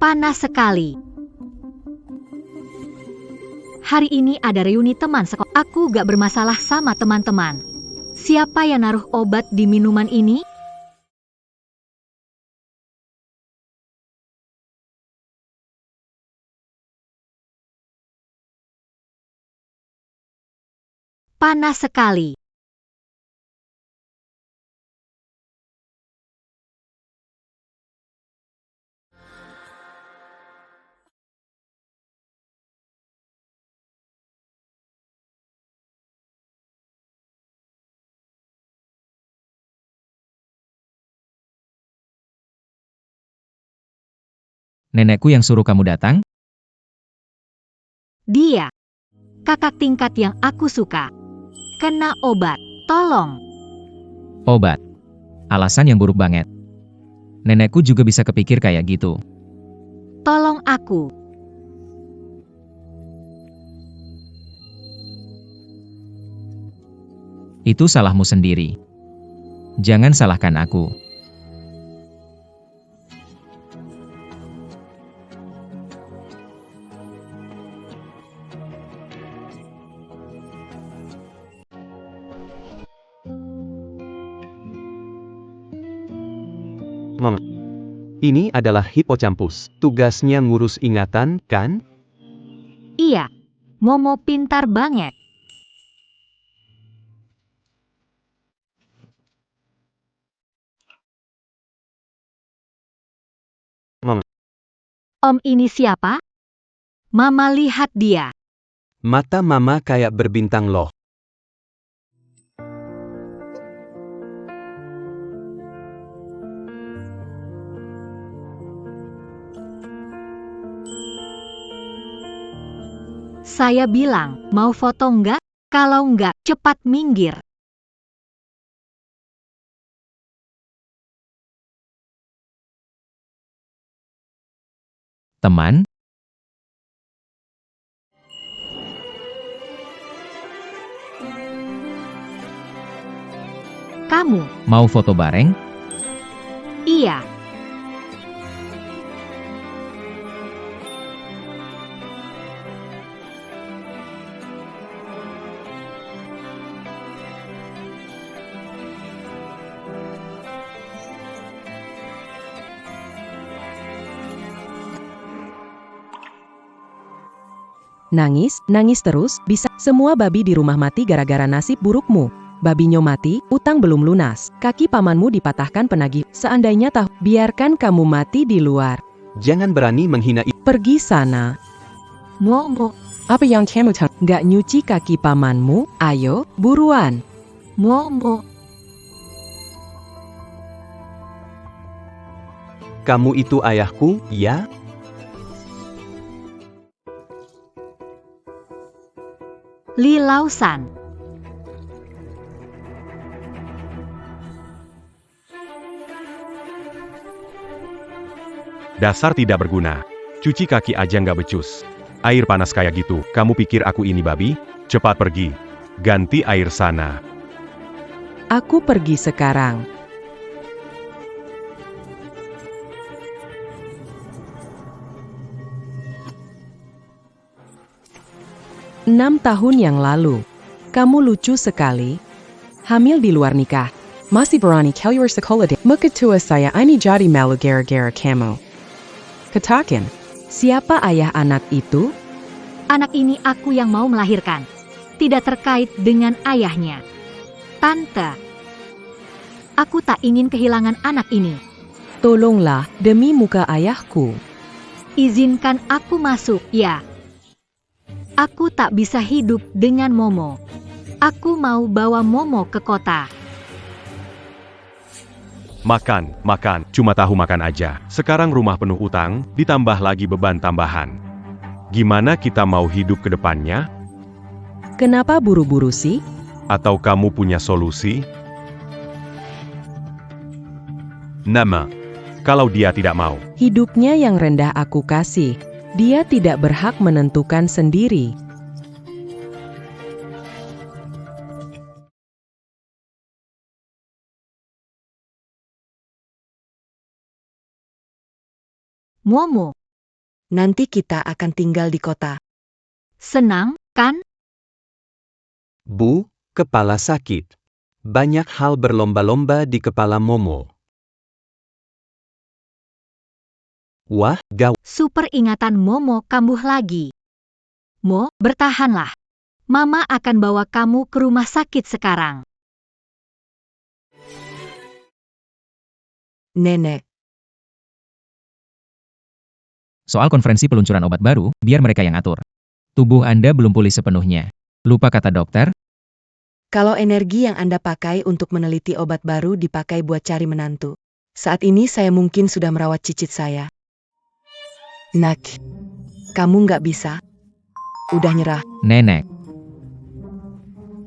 Panas sekali. Hari ini ada reuni teman sekolah. Aku gak bermasalah sama teman-teman. Siapa yang naruh obat di minuman ini? Panas sekali. Nenekku yang suruh kamu datang? Dia. Kakak tingkat yang aku suka. Kena obat. Tolong. Obat. Alasan yang buruk banget. Nenekku juga bisa kepikir kayak gitu. Tolong aku. Itu salahmu sendiri. Jangan salahkan aku. Mom. Ini adalah hippocampus. Tugasnya ngurus ingatan, kan? Iya. Momo pintar banget. Mom. Om ini siapa? Mama lihat dia. Mata mama kayak berbintang loh. Saya bilang, mau foto nggak? Kalau nggak, cepat minggir. Teman? Kamu? Mau foto bareng? Iya. Nangis terus, bisa. Semua babi di rumah mati gara-gara nasib burukmu. Babinya mati, utang belum lunas. Kaki pamanmu dipatahkan penagih. Seandainya tahu, biarkan kamu mati di luar. Jangan berani menghina ibu. Pergi sana. Momo. Apa yang kamu tahu? Gak nyuci kaki pamanmu? Ayo, buruan. Momo. Kamu itu ayahku, ya? Li Lausan. Dasar tidak berguna. Cuci kaki aja nggak becus. Air panas kayak gitu, kamu pikir aku ini babi? Cepat pergi. Ganti air sana. Aku pergi sekarang. Enam tahun yang lalu. Kamu lucu sekali. Hamil di luar nikah. Masih berani keluar sekolah deh. Meketua saya ini jadi malu gara-gara kamu. Katakan, siapa ayah anak itu? Anak ini aku yang mau melahirkan. Tidak terkait dengan ayahnya. Tante. Aku tak ingin kehilangan anak ini. Tolonglah, demi muka ayahku. Izinkan aku masuk, ya. Aku tak bisa hidup dengan Momo. Aku mau bawa Momo ke kota. Makan, makan, cuma tahu makan aja. Sekarang rumah penuh utang, ditambah lagi beban tambahan. Gimana kita mau hidup ke depannya? Kenapa buru-buru sih? Atau kamu punya solusi? Nama. Kalau dia tidak mau. Hidupnya yang rendah aku kasih. Dia tidak berhak menentukan sendiri. Momo, Nanti kita akan tinggal di kota. senang, kan? Bu, kepala sakit. Banyak hal berlomba-lomba di kepala Momo. Wah, gawat. Super ingatan Momo kambuh lagi. Mo, bertahanlah. Mama akan bawa kamu ke rumah sakit sekarang. Nenek, Soal konferensi peluncuran obat baru, biar mereka yang atur. Tubuh Anda belum pulih sepenuhnya. Lupa kata dokter? kalau energi yang Anda pakai untuk meneliti obat baru dipakai buat cari menantu. Saat ini saya mungkin sudah merawat cicit saya. Nak, kamu nggak bisa. Udah nyerah, Nenek,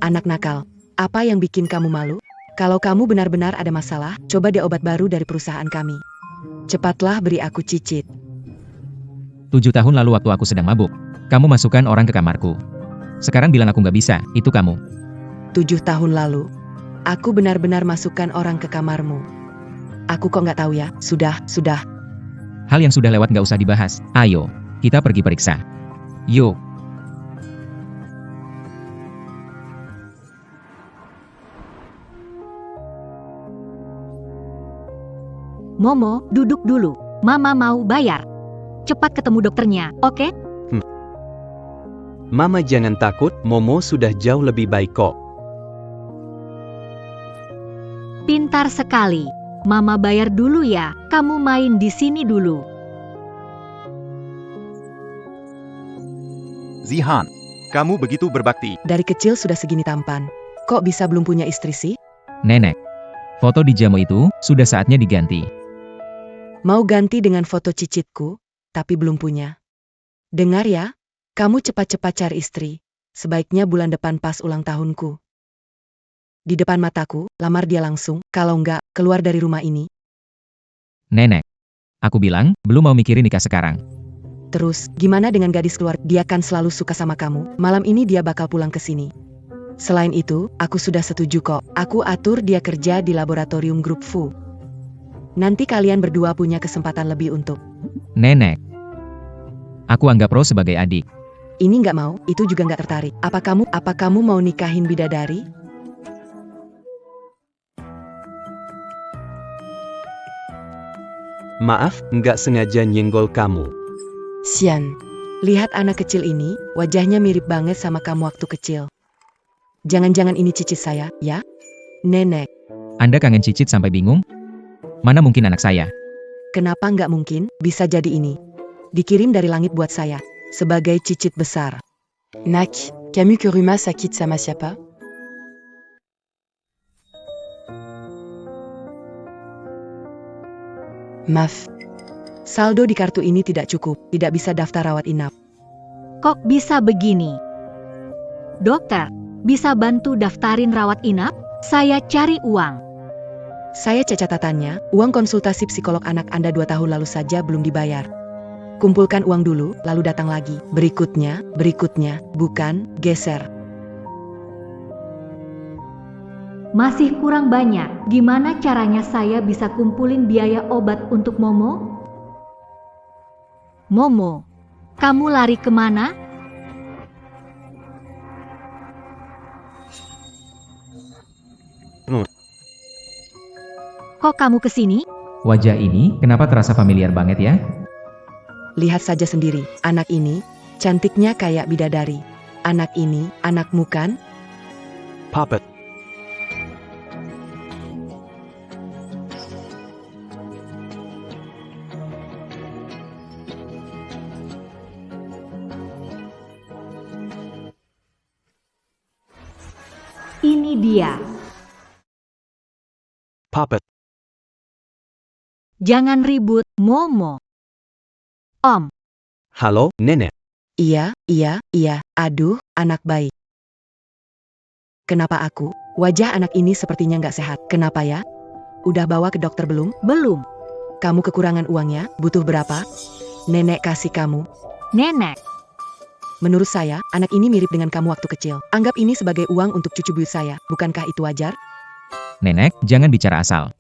anak nakal. Apa yang bikin kamu malu? Kalau kamu benar-benar ada masalah, coba deh obat baru dari perusahaan kami. Cepatlah beri aku cicit. 7 tahun lalu waktu aku sedang mabuk, kamu masukkan orang ke kamarku. Sekarang bilang aku nggak bisa, itu kamu. 7 tahun lalu, aku benar-benar masukkan orang ke kamarmu. Aku kok nggak tahu ya? Sudah. Hal yang sudah lewat nggak usah dibahas. Ayo, kita pergi periksa. Yuk. Momo, duduk dulu. Mama mau bayar. Cepat ketemu dokternya, oke? Mama jangan takut, Momo sudah jauh lebih baik kok. Pintar sekali. Mama bayar dulu ya. Kamu main di sini dulu. Zihan, kamu begitu berbakti. Dari kecil sudah segini tampan. Kok bisa belum punya istri sih? Nenek, foto di jamu itu sudah saatnya diganti. Mau ganti dengan foto cicitku, tapi belum punya. Dengar ya, kamu cepat-cepat cari istri. Sebaiknya bulan depan pas ulang tahunku. Di depan mataku, lamar dia langsung, kalau enggak, keluar dari rumah ini. Nenek, aku bilang, belum mau mikirin nikah sekarang. Terus, gimana dengan gadis keluar? Dia kan selalu suka sama kamu, malam ini dia bakal pulang ke sini. Selain itu, aku sudah setuju kok. Aku atur dia kerja di laboratorium grup Fu. Nanti kalian berdua punya kesempatan lebih untuk. Nenek, aku anggap Ro sebagai adik. Ini nggak mau, itu juga nggak tertarik. Apa kamu mau nikahin bidadari? Maaf, nggak sengaja nyenggol kamu. Sian, lihat anak kecil ini, wajahnya mirip banget sama kamu waktu kecil. Jangan-jangan ini cicit saya, ya? Nenek, Anda kangen cicit sampai bingung? Mana mungkin anak saya? kenapa nggak mungkin? Bisa jadi ini. Dikirim dari langit buat saya, sebagai cicit besar. Nak, kamu ke rumah sakit sama siapa? Maaf, saldo di kartu ini tidak cukup, tidak bisa daftar rawat inap. Kok bisa begini? Dokter, bisa bantu daftarin rawat inap? Saya cari uang. Saya catatannya, uang konsultasi psikolog anak Anda 2 tahun lalu saja belum dibayar. Kumpulkan uang dulu, lalu datang lagi. Berikutnya, bukan, geser. Masih kurang banyak. Gimana caranya saya bisa kumpulin biaya obat untuk Momo? Momo, kamu lari kemana? Kok kamu kesini? Wajah ini kenapa terasa familiar banget ya? Lihat saja sendiri, anak ini, cantiknya kayak bidadari. Anak ini, anakmu kan? Puppet. Ini dia. Puppet. Jangan ribut, Momo. Om, Halo, Nenek. Iya, aduh, anak baik. Kenapa aku? Wajah anak ini sepertinya nggak sehat. Kenapa ya? Udah bawa ke dokter belum? belum. Kamu kekurangan uangnya, butuh berapa? Nenek kasih kamu. Nenek, Menurut saya, anak ini mirip dengan kamu waktu kecil. Anggap ini sebagai uang untuk cucu buyut saya, bukankah itu wajar? Nenek, jangan bicara asal.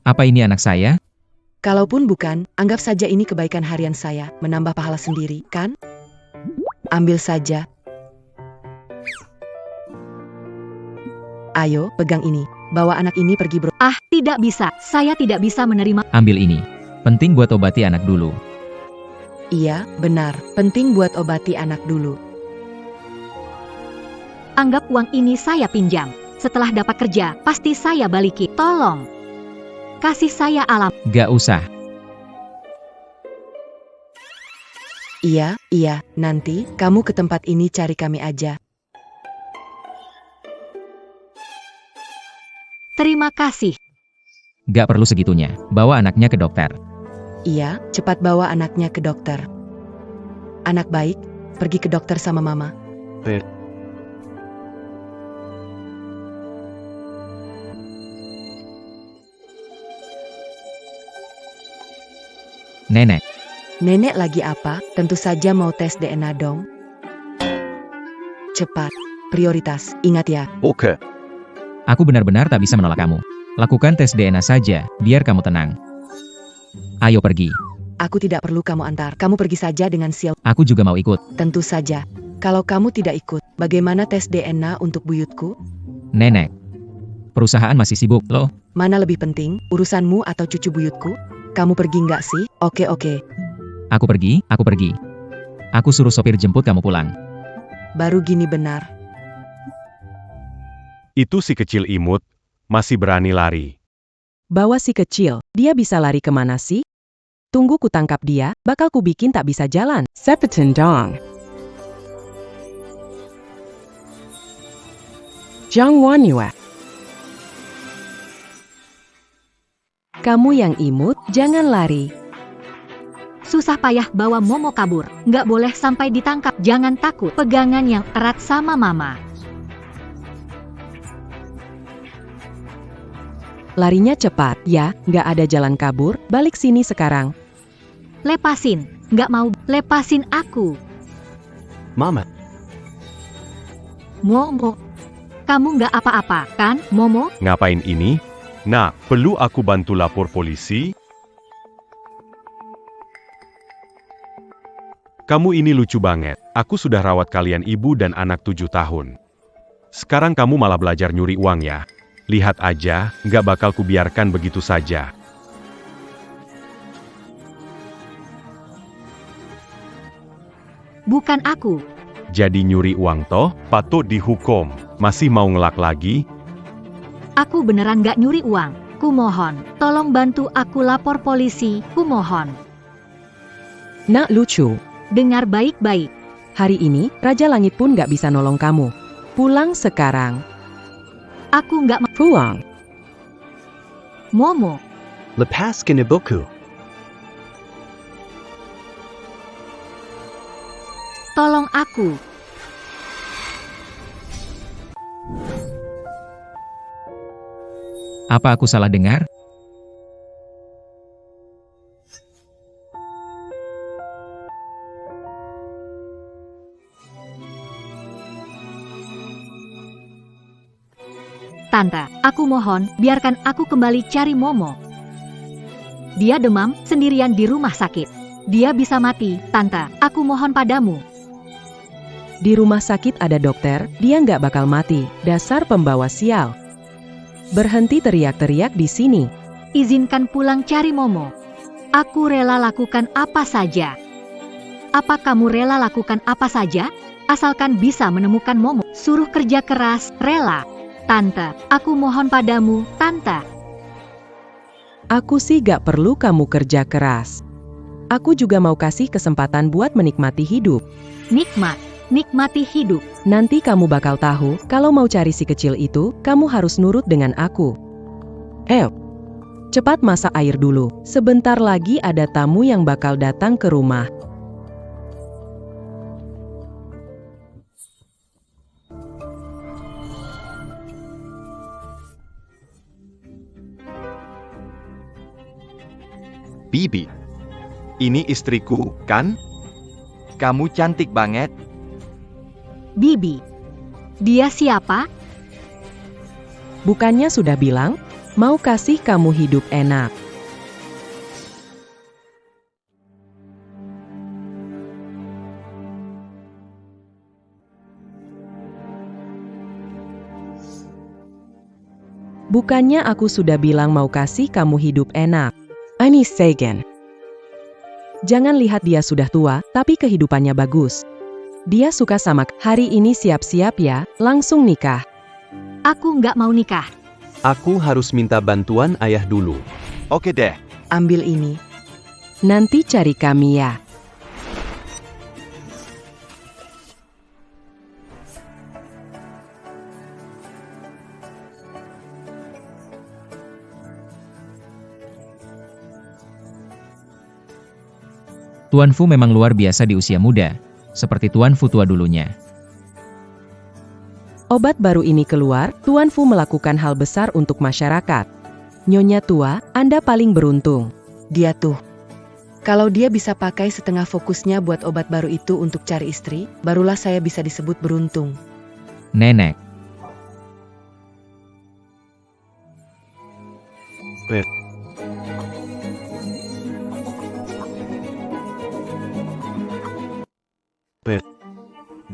Apa ini anak saya? Kalaupun bukan, anggap saja ini kebaikan harian saya, menambah pahala sendiri, kan? Ambil saja. Ayo, pegang ini. Bawa anak ini pergi bro. Ah, tidak bisa. Saya tidak bisa menerima. Ambil ini. Penting buat obati anak dulu. Iya, benar. Penting buat obati anak dulu. Anggap uang ini saya pinjam. Setelah dapat kerja, pasti saya balikin. Tolong. Kasih saya alam. Gak usah. Iya, nanti kamu ke tempat ini cari kami aja. Terima kasih. Gak perlu segitunya. Bawa anaknya ke dokter. Iya, cepat bawa anaknya ke dokter. Anak baik, pergi ke dokter sama mama. Nenek. Nenek lagi apa? Tentu saja mau tes DNA dong. Cepat, prioritas, ingat ya. Oke. Aku benar-benar tak bisa menolak kamu. Lakukan tes DNA saja, biar kamu tenang. Ayo pergi. Aku tidak perlu kamu antar. Kamu pergi saja dengan sial. Aku juga mau ikut. Tentu saja. Kalau kamu tidak ikut, bagaimana tes DNA untuk buyutku? Nenek. Perusahaan masih sibuk, loh. Mana lebih penting, urusanmu atau cucu buyutku? Kamu pergi nggak sih? Oke. Aku pergi. Aku suruh sopir jemput kamu pulang. Baru gini benar. Itu si kecil imut, masih berani lari. Bawa si kecil, dia bisa lari kemana sih? Tunggu ku tangkap dia, bakal ku bikin tak bisa jalan. Sepetin dong. Jang Wanyue. Kamu yang imut, jangan lari. Susah payah bawa Momo kabur. Nggak boleh sampai ditangkap. Jangan takut. Pegangan yang erat sama mama. Larinya cepat, ya, nggak ada jalan kabur, balik sini sekarang. Lepasin. Nggak mau. Lepasin aku. Mama. Momo. Kamu nggak apa-apa, kan, Momo? Ngapain ini? Nah, perlu aku bantu lapor polisi? Kamu ini lucu banget. Aku sudah rawat kalian ibu dan anak 7 tahun. Sekarang kamu malah belajar nyuri uang ya? Lihat aja, nggak bakal kubiarkan begitu saja. Bukan aku. Jadi nyuri uang toh, patut dihukum. Masih mau ngelak lagi? Aku beneran nggak nyuri uang. Kumohon, tolong bantu aku lapor polisi. Kumohon. Nak lucu. Dengar baik-baik. Hari ini, Raja Langit pun nggak bisa nolong kamu. Pulang sekarang. Aku nggak mau. Pulang. Momo. Lepaskan ibuku. Tolong aku. Apa aku salah dengar? Tante, aku mohon, biarkan aku kembali cari Momo. Dia demam, sendirian di rumah sakit. Dia bisa mati, Tante, aku mohon padamu. Di rumah sakit ada dokter, dia nggak bakal mati. Dasar pembawa sial. Berhenti teriak-teriak di sini. Izinkan pulang cari Momo. Aku rela lakukan apa saja. Apa kamu rela lakukan apa saja? Asalkan bisa menemukan Momo. Suruh kerja keras, rela. Tante, aku mohon padamu, Tante. Aku sih gak perlu kamu kerja keras. Aku juga mau kasih kesempatan buat menikmati hidup. Nikmati hidup. Nanti kamu bakal tahu, kalau mau cari si kecil itu, kamu harus nurut dengan aku. Cepat masak air dulu. Sebentar lagi ada tamu yang bakal datang ke rumah. Bibi, ini istriku, kan? Kamu cantik banget. Bibi. Dia siapa? Bukannya sudah bilang, mau kasih kamu hidup enak. Bukannya aku sudah bilang mau kasih kamu hidup enak. Ini Sagan. Jangan lihat dia sudah tua, tapi kehidupannya bagus. Dia suka sama hari ini siap-siap ya, langsung nikah. Aku nggak mau nikah. Aku harus minta bantuan ayah dulu. Oke deh. Ambil ini. Nanti cari kami ya. Tuan Fu memang luar biasa di usia muda, seperti Tuan Fu tua dulunya. Obat baru ini keluar, Tuan Fu melakukan hal besar untuk masyarakat. Nyonya tua, Anda paling beruntung. Dia tuh. Kalau dia bisa pakai setengah fokusnya buat obat baru itu untuk cari istri, barulah saya bisa disebut beruntung. Nenek.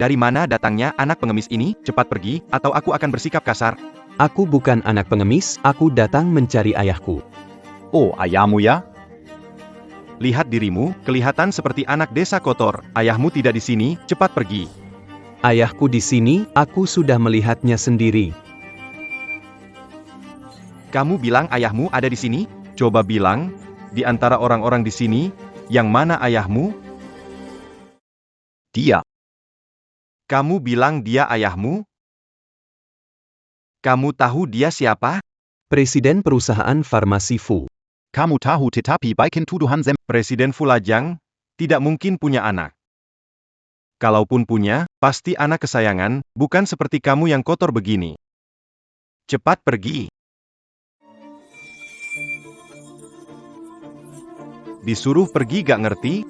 Dari mana datangnya anak pengemis ini? Cepat pergi, atau aku akan bersikap kasar. Aku bukan anak pengemis, aku datang mencari ayahku. Oh, ayahmu ya? Lihat dirimu, kelihatan seperti anak desa kotor. Ayahmu tidak di sini, cepat pergi. Ayahku di sini, aku sudah melihatnya sendiri. Kamu bilang ayahmu ada di sini? Coba bilang, di antara orang-orang di sini, yang mana ayahmu? Dia. Kamu bilang dia ayahmu? Kamu tahu dia siapa? Presiden perusahaan farmasi Fu. Kamu tahu tetapi baikin tuduhan Presiden Fulajang tidak mungkin punya anak. Kalaupun punya, pasti anak kesayangan, bukan seperti kamu yang kotor begini. Cepat pergi. Disuruh pergi gak ngerti?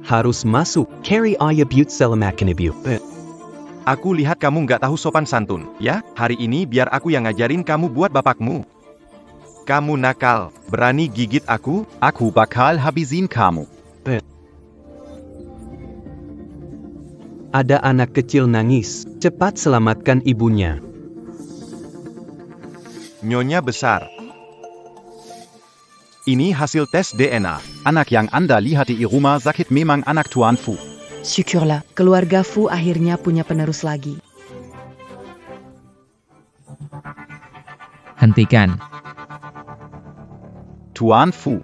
Harus masuk. Carry ayah but selamakan ibu. Aku lihat kamu nggak tahu sopan santun, ya? Hari ini biar aku yang ngajarin kamu buat bapakmu. Kamu nakal, berani gigit aku bakal habisin kamu. Ada anak kecil nangis, cepat selamatkan ibunya. Nyonya besar. Ini hasil tes DNA. Anak yang Anda lihat di rumah sakit memang anak Tuan Fu. Syukurlah, keluarga Fu akhirnya punya penerus lagi. Hentikan. Tuan Fu.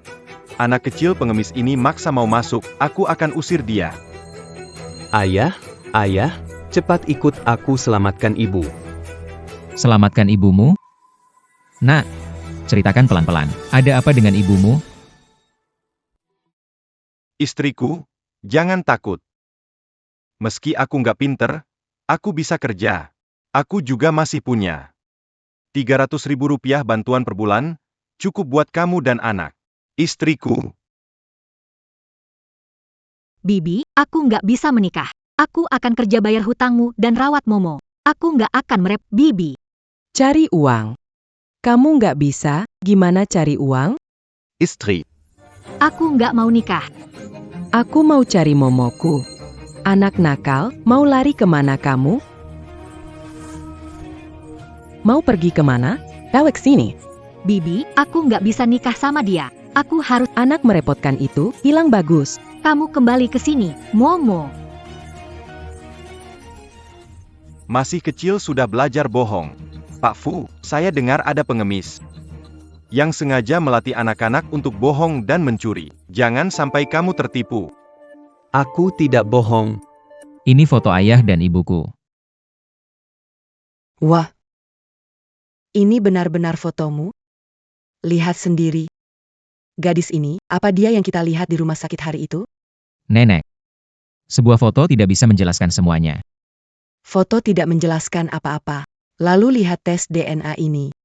Anak kecil pengemis ini maksa mau masuk, aku akan usir dia. Ayah, cepat ikut aku selamatkan ibu. Selamatkan ibumu? Nak, ceritakan pelan-pelan. Ada apa dengan ibumu? Istriku, jangan takut. Meski aku nggak pinter, aku bisa kerja. Aku juga masih punya 300.000 rupiah bantuan per bulan, cukup buat kamu dan anak. Istriku. Bibi, aku nggak bisa menikah. Aku akan kerja bayar hutangmu dan rawat Momo. Aku nggak akan Bibi. Cari uang. Kamu nggak bisa, gimana cari uang? Istri. Aku nggak mau nikah. Aku mau cari momoku. Anak nakal, mau lari kemana kamu? Mau pergi kemana? Balik sini. Bibi, aku nggak bisa nikah sama dia. Aku harus... Anak merepotkan itu, hilang bagus. Kamu kembali ke sini, Momo. Masih kecil sudah belajar bohong. Pak Fu, saya dengar ada pengemis yang sengaja melatih anak-anak untuk bohong dan mencuri. Jangan sampai kamu tertipu. Aku tidak bohong. Ini foto ayah dan ibuku. Wah. Ini benar-benar fotomu? Lihat sendiri. Gadis ini, apa dia yang kita lihat di rumah sakit hari itu? Nenek. Sebuah foto tidak bisa menjelaskan semuanya. Foto tidak menjelaskan apa-apa. Lalu lihat tes DNA ini.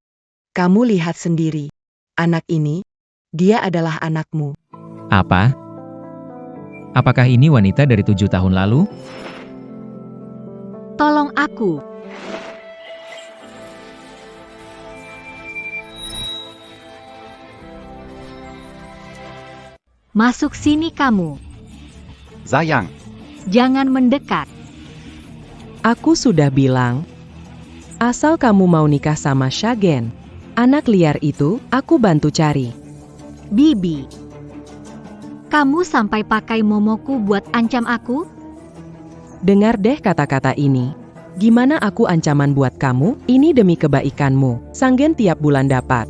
Kamu lihat sendiri. Anak ini, dia adalah anakmu. Apa? Apakah ini wanita dari 7 tahun lalu? Tolong aku. Masuk sini kamu. Sayang. Jangan mendekat. Aku sudah bilang, asal kamu mau nikah sama Shagen, Anak liar itu, aku bantu cari. Bibi. Kamu sampai pakai momoku buat ancam aku? Dengar deh kata-kata ini. Gimana aku ancaman buat kamu? Ini demi kebaikanmu. Sanggen tiap bulan dapat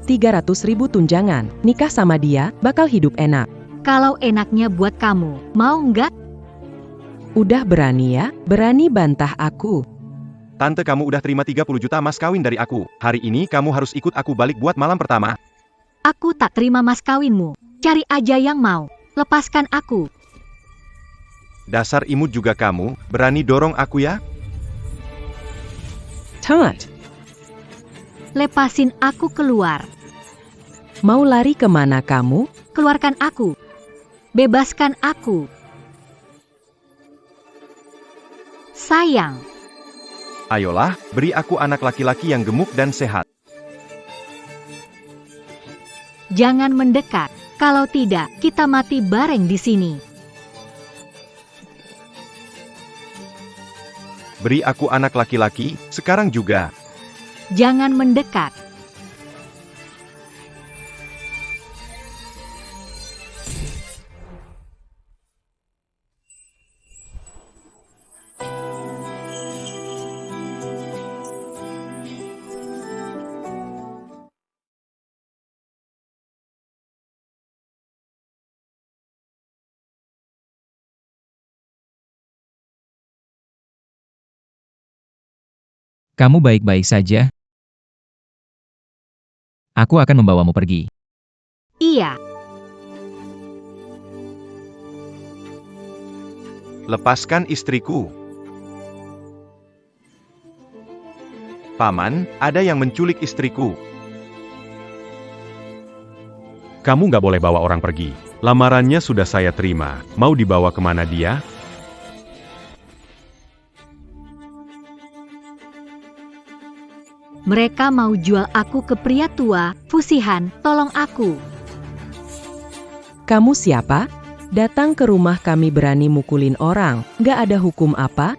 300.000 tunjangan. Nikah sama dia, bakal hidup enak. Kalau enaknya buat kamu, mau nggak? Udah berani ya? Berani bantah aku. Tante kamu udah terima 30 juta mas kawin dari aku. Hari ini kamu harus ikut aku balik buat malam pertama. Aku tak terima mas kawinmu. Cari aja yang mau. Lepaskan aku. Dasar imut juga kamu, berani dorong aku ya? Tamat. Lepasin aku keluar. Mau lari kemana kamu? Keluarkan aku. Bebaskan aku. Sayang. Ayolah, beri aku anak laki-laki yang gemuk dan sehat. Jangan mendekat. Kalau tidak, kita mati bareng di sini. Beri aku anak laki-laki, sekarang juga. Jangan mendekat. Kamu baik-baik saja? Aku akan membawamu pergi. Iya. Lepaskan istriku. Paman, ada yang menculik istriku. Kamu nggak boleh bawa orang pergi. Lamarannya sudah saya terima. Mau dibawa kemana dia? Mereka mau jual aku ke pria tua. Fusihan, tolong aku. Kamu siapa? Datang ke rumah kami berani mukulin orang. Gak ada hukum apa?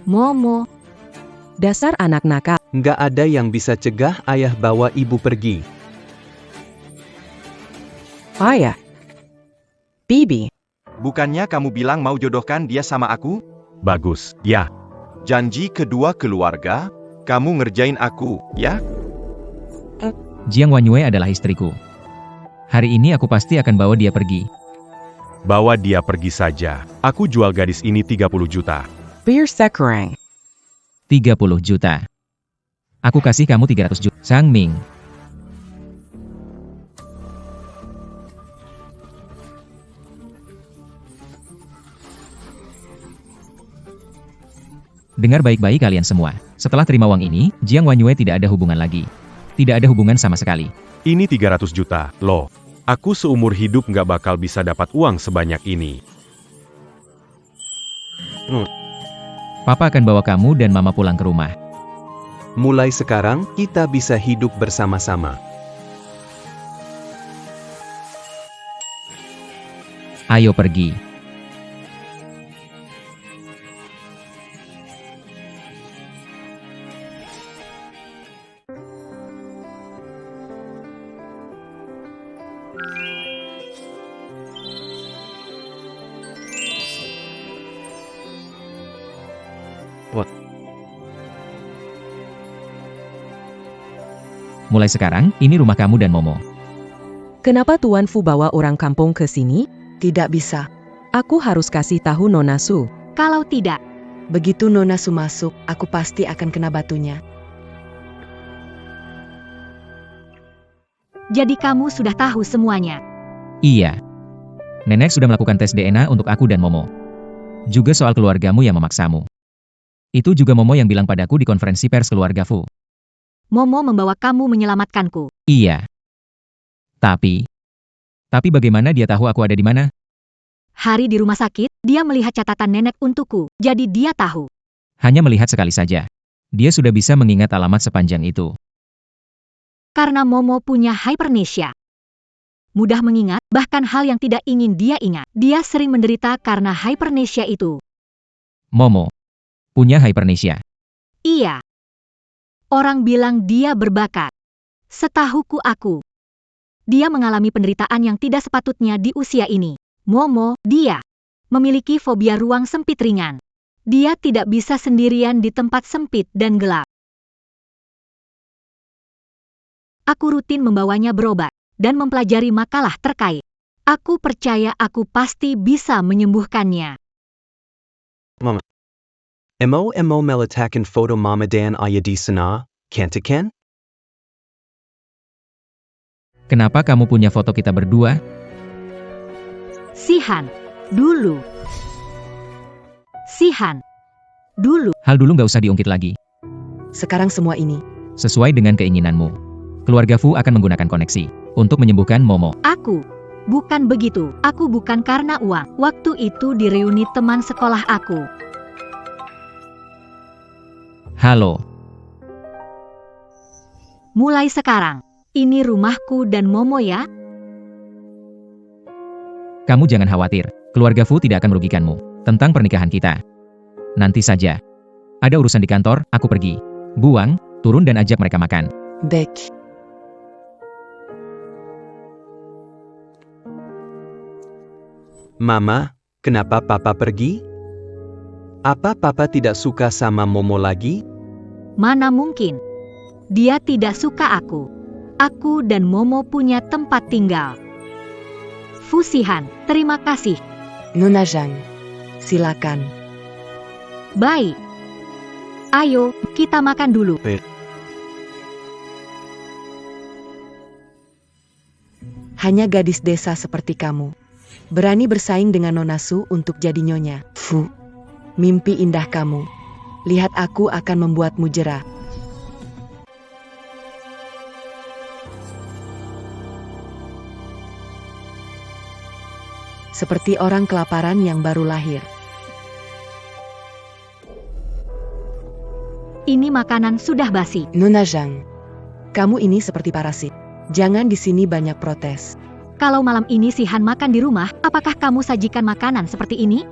Momo. Dasar anak nakal. Nggak ada yang bisa cegah ayah bawa ibu pergi. Ayah. Bibi. Bukannya kamu bilang mau jodohkan dia sama aku? Bagus, ya. Janji kedua keluarga, kamu ngerjain aku, ya? Jiang Wanyue adalah istriku. Hari ini aku pasti akan bawa dia pergi. Bawa dia pergi saja. Aku jual gadis ini 30 juta. Bir sekarang. 30 juta. Aku kasih kamu 300 juta. Sang Ming. Dengar baik-baik kalian semua. Setelah terima uang ini, Jiang Wanyue tidak ada hubungan lagi. Tidak ada hubungan sama sekali. Ini 300 juta, loh. Aku seumur hidup nggak bakal bisa dapat uang sebanyak ini. Papa akan bawa kamu dan mama pulang ke rumah. Mulai sekarang, kita bisa hidup bersama-sama. Ayo pergi. Mulai sekarang, ini rumah kamu dan Momo. Kenapa Tuan Fu bawa orang kampung ke sini? Tidak bisa. Aku harus kasih tahu Nona Su. Kalau tidak, Begitu Nona Su masuk, aku pasti akan kena batunya. jadi kamu sudah tahu semuanya. Iya. Nenek sudah melakukan tes DNA untuk aku dan Momo. Juga soal keluargamu yang memaksamu. Itu juga Momo yang bilang padaku di konferensi pers keluarga Fu. Momo membawa kamu menyelamatkanku. Iya. Tapi bagaimana dia tahu aku ada di mana? Hari di rumah sakit, dia melihat catatan nenek untukku. Jadi dia tahu. Hanya melihat sekali saja. Dia sudah bisa mengingat alamat sepanjang itu. Karena Momo punya hypernesia. mudah mengingat, bahkan hal yang tidak ingin dia ingat. Dia sering menderita karena hypernesia itu. Momo. Punya hypernesia. Iya. Orang bilang dia berbakat. Setahuku aku. Dia mengalami penderitaan yang tidak sepatutnya di usia ini. Momo, dia memiliki fobia ruang sempit ringan. Dia tidak bisa sendirian di tempat sempit dan gelap. Aku rutin membawanya berobat dan mempelajari makalah terkait. Aku percaya aku pasti bisa menyembuhkannya. Emo melatakan foto mama dan ayah di sana, kan? Kenapa kamu punya foto kita berdua? Sihan, dulu. Sihan, dulu. Hal dulu nggak usah diungkit lagi. Sekarang semua ini. Sesuai dengan keinginanmu. Keluarga Fu akan menggunakan koneksi untuk menyembuhkan Momo. Aku. Bukan begitu. Aku bukan karena uang. Waktu itu di reuni teman sekolah aku. Halo. Mulai sekarang. Ini rumahku dan Momo ya. Kamu jangan khawatir. Keluarga Fu tidak akan merugikanmu tentang pernikahan kita. Nanti saja. Ada urusan di kantor, aku pergi. Buang, turun dan ajak mereka makan. Baik. Mama, kenapa papa pergi? Apa papa tidak suka sama Momo lagi? Mana mungkin. Dia tidak suka aku. Aku dan Momo punya tempat tinggal. Fusihan, terima kasih. Nona Zhang. Silakan. Baik. Ayo, kita makan dulu. Hanya gadis desa seperti kamu. Berani bersaing dengan Nona Su untuk jadi nyonya. Fu. Mimpi indah kamu. Lihat aku akan membuatmu jerah. Seperti orang kelaparan yang baru lahir. Ini makanan sudah basi. Nona Zhang. Kamu ini seperti parasit. Jangan di sini banyak protes. Kalau malam ini Sihan makan di rumah, apakah kamu sajikan makanan seperti ini?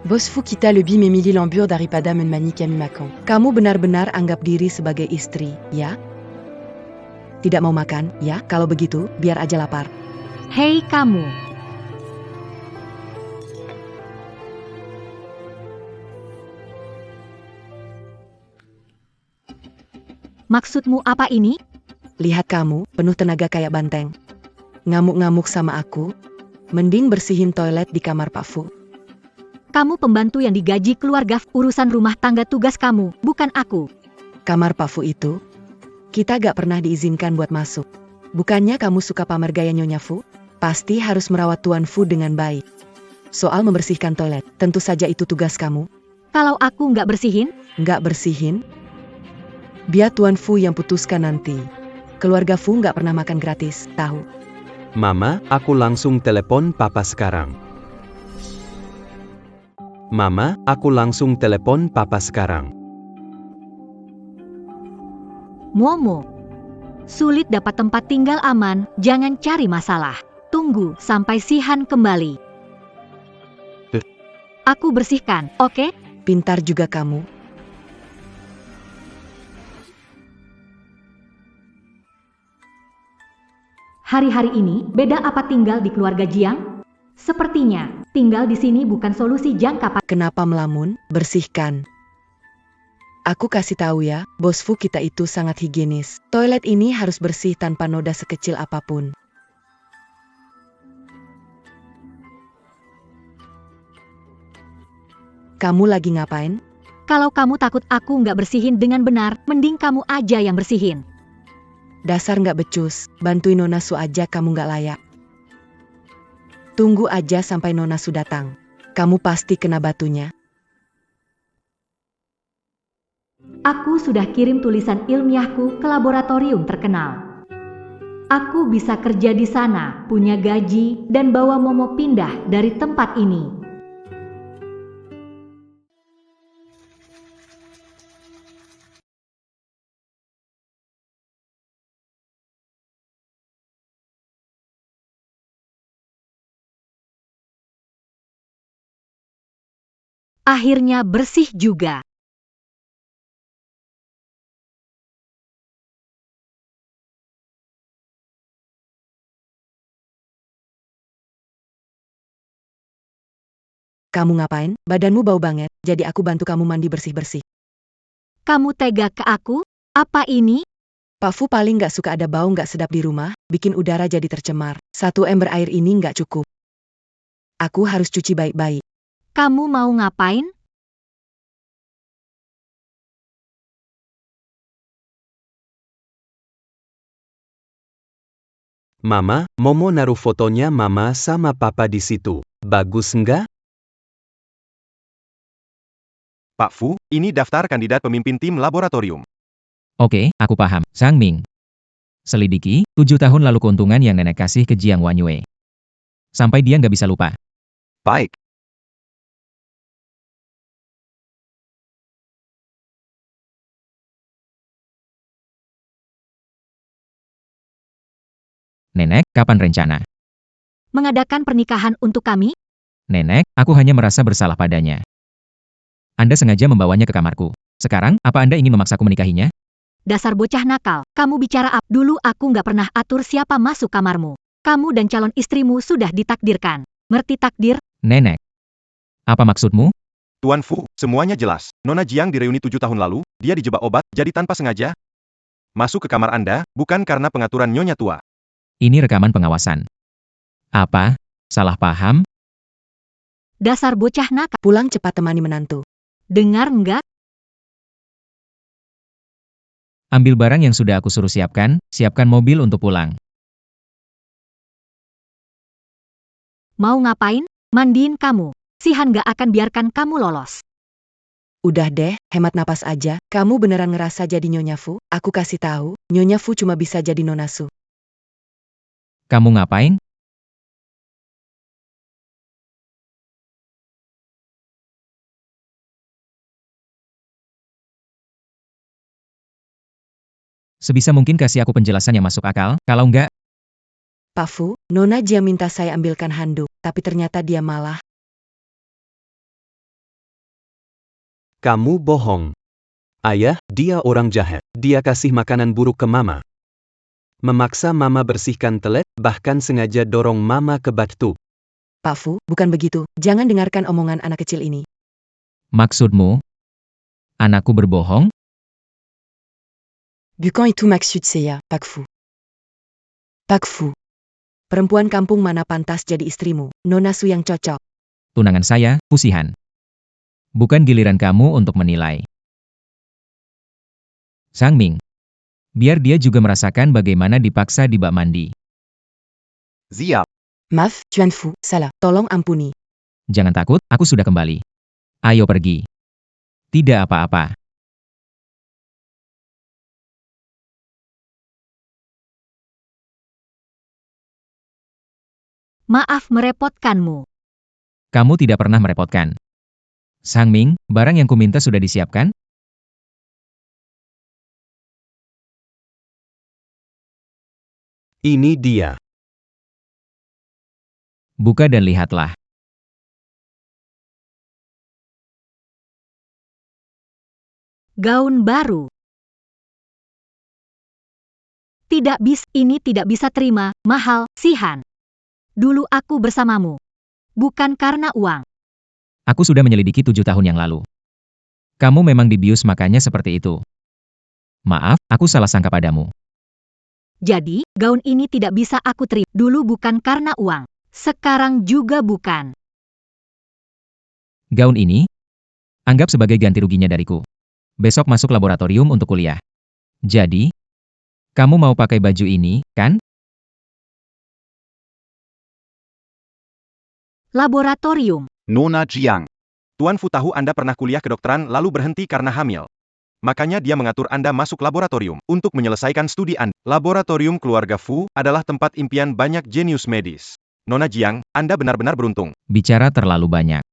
Bos Fu kita lebih memilih lembur daripada menmani kami makan. Kamu benar-benar anggap diri sebagai istri, ya? Tidak mau makan, ya? Kalau begitu, biar aja lapar. Hei kamu. Maksudmu apa ini? Lihat kamu, penuh tenaga kayak banteng. Ngamuk-ngamuk sama aku. Mending bersihin toilet di kamar Pak Fu. Kamu pembantu yang digaji keluarga, urusan rumah tangga tugas kamu, bukan aku. Kamar Pak Fu itu, kita gak pernah diizinkan buat masuk. Bukannya kamu suka pamer gaya Nyonya Fu? Pasti harus merawat Tuan Fu dengan baik. Soal membersihkan toilet, tentu saja itu tugas kamu. Kalau aku nggak bersihin? Nggak bersihin? Biar Tuan Fu yang putuskan nanti. Keluarga Fu nggak pernah makan gratis, tahu? Mama, aku langsung telepon papa sekarang. Mama, aku langsung telepon papa sekarang. Momo. Sulit dapat tempat tinggal aman, jangan cari masalah. Tunggu sampai Sihan kembali. Aku bersihkan, oke? Pintar juga kamu. Hari-hari ini, beda apa tinggal di keluarga Jiang? Sepertinya, tinggal di sini bukan solusi jangka panjang. Kenapa melamun? Bersihkan. Aku kasih tahu ya, Bos Fu kita itu sangat higienis. Toilet ini harus bersih tanpa noda sekecil apapun. Kamu lagi ngapain? Kalau kamu takut aku nggak bersihin dengan benar, mending kamu aja yang bersihin. Dasar nggak becus, bantuin Nona Su aja kamu nggak layak. Tunggu aja sampai Nona Su datang. Kamu pasti kena batunya. Aku sudah kirim tulisan ilmiahku ke laboratorium terkenal. Aku bisa kerja di sana, punya gaji, dan bawa Momo pindah dari tempat ini. Akhirnya bersih juga. Kamu ngapain? Badanmu bau banget, jadi aku bantu kamu mandi bersih-bersih. Kamu tega ke aku? Apa ini? Pak Fu paling nggak suka ada bau nggak sedap di rumah, bikin udara jadi tercemar. 1 ember air ini nggak cukup. Aku harus cuci baik-baik. Kamu mau ngapain? Mama, Momo naruh fotonya Mama sama Papa di situ. Bagus nggak? Pak Fu, ini daftar kandidat pemimpin tim laboratorium. Oke, aku paham. Sang Ming. Selidiki, 7 tahun lalu keuntungan yang nenek kasih ke Jiang Wanyue. Sampai dia nggak bisa lupa. Baik. Nenek, kapan rencana? Mengadakan pernikahan untuk kami? Nenek, aku hanya merasa bersalah padanya. Anda sengaja membawanya ke kamarku. Sekarang, apa Anda ingin memaksaku menikahinya? Dasar bocah nakal. Kamu bicara apa? Dulu aku nggak pernah atur siapa masuk kamarmu. Kamu dan calon istrimu sudah ditakdirkan. Ngerti takdir? Nenek. Apa maksudmu? Tuan Fu, semuanya jelas. Nona Jiang di reuni 7 tahun lalu, dia dijebak obat, jadi tanpa sengaja masuk ke kamar Anda, bukan karena pengaturan nyonya tua. Ini rekaman pengawasan. Apa? Salah paham? Dasar bocah nakal. Pulang cepat temani menantu. Dengar nggak? Ambil barang yang sudah aku suruh siapkan mobil untuk pulang. Mau ngapain? Mandiin kamu. Sihan nggak akan biarkan kamu lolos. Udah deh, hemat napas aja. Kamu beneran ngerasa jadi Nyonya Fu? Aku kasih tahu, Nyonya Fu cuma bisa jadi Nona Su. Kamu ngapain? Sebisa mungkin kasih aku penjelasan yang masuk akal, kalau enggak, Pak Fu, Nona Jia minta saya ambilkan handuk, tapi ternyata dia malah. Kamu bohong. Ayah, dia orang jahat. Dia kasih makanan buruk ke Mama. Memaksa Mama bersihkan toilet, bahkan sengaja dorong Mama ke batu. Pak Fu, bukan begitu. Jangan dengarkan omongan anak kecil ini. maksudmu? Anakku berbohong? Bukan itu maksud saya, Pak Fu. Pak Fu. Perempuan kampung mana pantas jadi istrimu, Nona Su yang cocok. Tunangan saya, Pusihan. Bukan giliran kamu untuk menilai. Sang Ming. Biar dia juga merasakan bagaimana dipaksa di bak mandi. Siap. Maaf, Tuan Fu, salah. Tolong ampuni. Jangan takut, aku sudah kembali. Ayo pergi. Tidak apa-apa. Maaf merepotkanmu. Kamu tidak pernah merepotkan. Sang Ming, barang yang kuminta sudah disiapkan? Ini dia. Buka dan lihatlah. Gaun baru. Ini tidak bisa terima, mahal, Sihan. Dulu aku bersamamu. Bukan karena uang. Aku sudah menyelidiki 7 tahun yang lalu. Kamu memang dibius makanya seperti itu. Maaf, aku salah sangka padamu. Jadi, gaun ini tidak bisa aku terima. Dulu bukan karena uang. Sekarang juga bukan. Gaun ini, anggap sebagai ganti ruginya dariku. Besok masuk laboratorium untuk kuliah. Jadi, kamu mau pakai baju ini, kan? Laboratorium. Nona Jiang. Tuan Fu tahu Anda pernah kuliah kedokteran lalu berhenti karena hamil. Makanya dia mengatur Anda masuk laboratorium untuk menyelesaikan studi Anda. Laboratorium keluarga Fu adalah tempat impian banyak jenius medis. Nona Jiang, Anda benar-benar beruntung. Bicara terlalu banyak.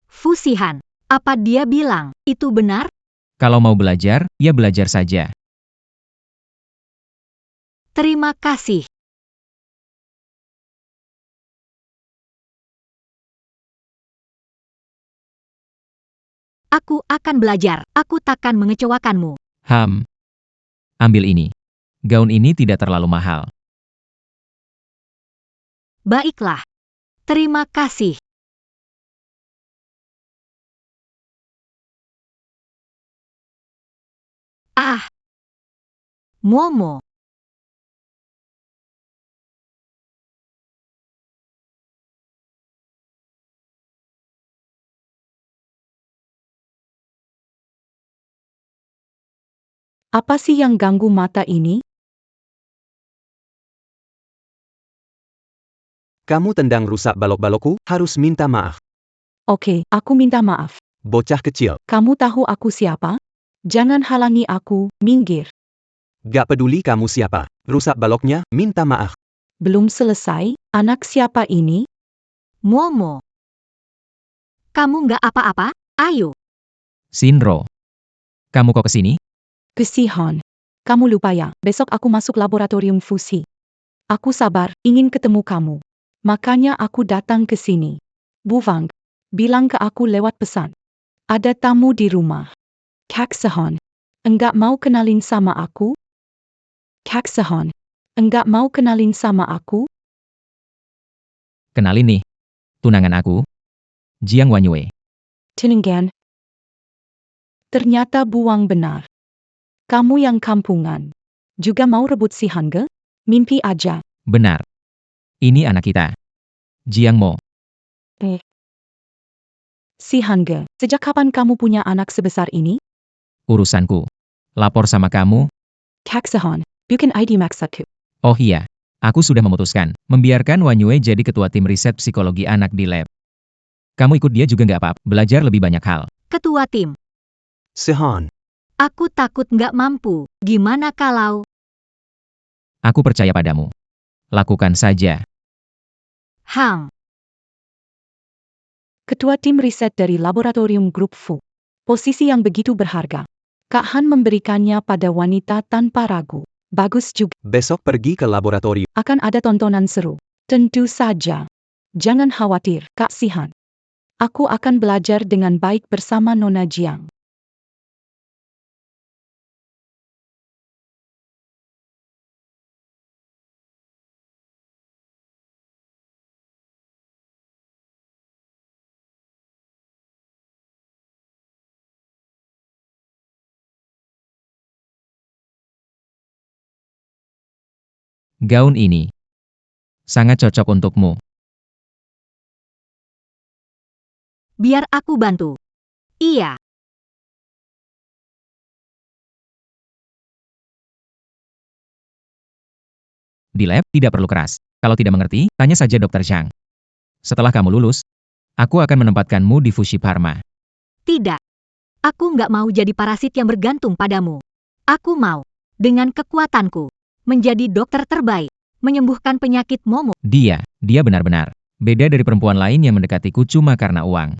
Fusihan. Apa dia bilang? Itu benar? Kalau mau belajar, ya belajar saja. Terima kasih. Aku akan belajar. Aku takkan mengecewakanmu. Ambil ini. Gaun ini tidak terlalu mahal. Baiklah. Terima kasih. Ah. Momo. Apa sih yang ganggu mata ini? Kamu tendang rusak balok-balokku, harus minta maaf. Oke, aku minta maaf. Bocah kecil, Kamu tahu aku siapa? Jangan halangi aku, minggir. gak peduli kamu siapa. Rusak baloknya, minta maaf. Belum selesai, anak siapa ini? Momo. Kamu nggak apa-apa? Ayo. Shinro. Kamu kok kesini? Kesihan. Kamu lupa ya, besok aku masuk laboratorium fusi. Aku sabar, ingin ketemu kamu. Makanya aku datang ke sini. Bu Wang, bilang ke aku lewat pesan. Ada tamu di rumah. Kak Sehon, enggak mau kenalin sama aku? Kak Sehon, enggak mau kenalin sama aku? Kenalin nih. Tunangan aku. Jiang Wanyue. Tinenggan. Ternyata Bu Wang benar. Kamu yang kampungan. Juga mau rebut si Hangge? Mimpi aja. Benar. Ini anak kita. Jiang Mo. Si Hangge, sejak kapan kamu punya anak sebesar ini? Urusanku. Lapor sama kamu. Kak Sehon, bukan ID maksudku. Oh iya. Aku sudah memutuskan. Membiarkan Wanyue jadi ketua tim riset psikologi anak di lab. Kamu ikut dia juga nggak apa-apa. Belajar lebih banyak hal. Ketua tim. Sehon, Aku takut nggak mampu. Gimana kalau... Aku percaya padamu. Lakukan saja. Hang. Ketua tim riset dari laboratorium grup Fu. Posisi yang begitu berharga. Kak Han memberikannya pada wanita tanpa ragu. Bagus juga. besok pergi ke laboratorium. Akan ada tontonan seru. Tentu saja. Jangan khawatir, Kak Sihan. Aku akan belajar dengan baik bersama Nona Jiang. Gaun ini sangat cocok untukmu. Biar aku bantu. Iya. Di lab, tidak perlu keras. Kalau tidak mengerti, tanya saja Dr. Zhang. Setelah kamu lulus, aku akan menempatkanmu di Fushi Pharma. Tidak. Aku nggak mau jadi parasit yang bergantung padamu. Aku mau, dengan kekuatanku, menjadi dokter terbaik, menyembuhkan penyakit Momo. Dia benar-benar beda dari perempuan lain yang mendekatiku cuma karena uang.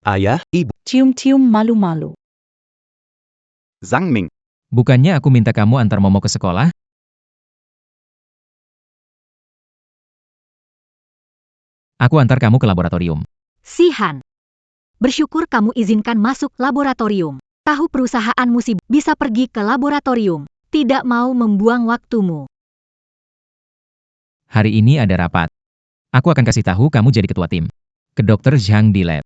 Ayah, ibu. Cium-cium malu-malu. Zhang Ming. Bukannya aku minta kamu antar Momo ke sekolah? Aku antar kamu ke laboratorium. Sihan. Bersyukur kamu izinkan masuk laboratorium. Tahu perusahaanmu bisa pergi ke laboratorium. Tidak mau membuang waktumu. Hari ini ada rapat. Aku akan kasih tahu kamu jadi ketua tim. Ke Dr. Zhang di lab.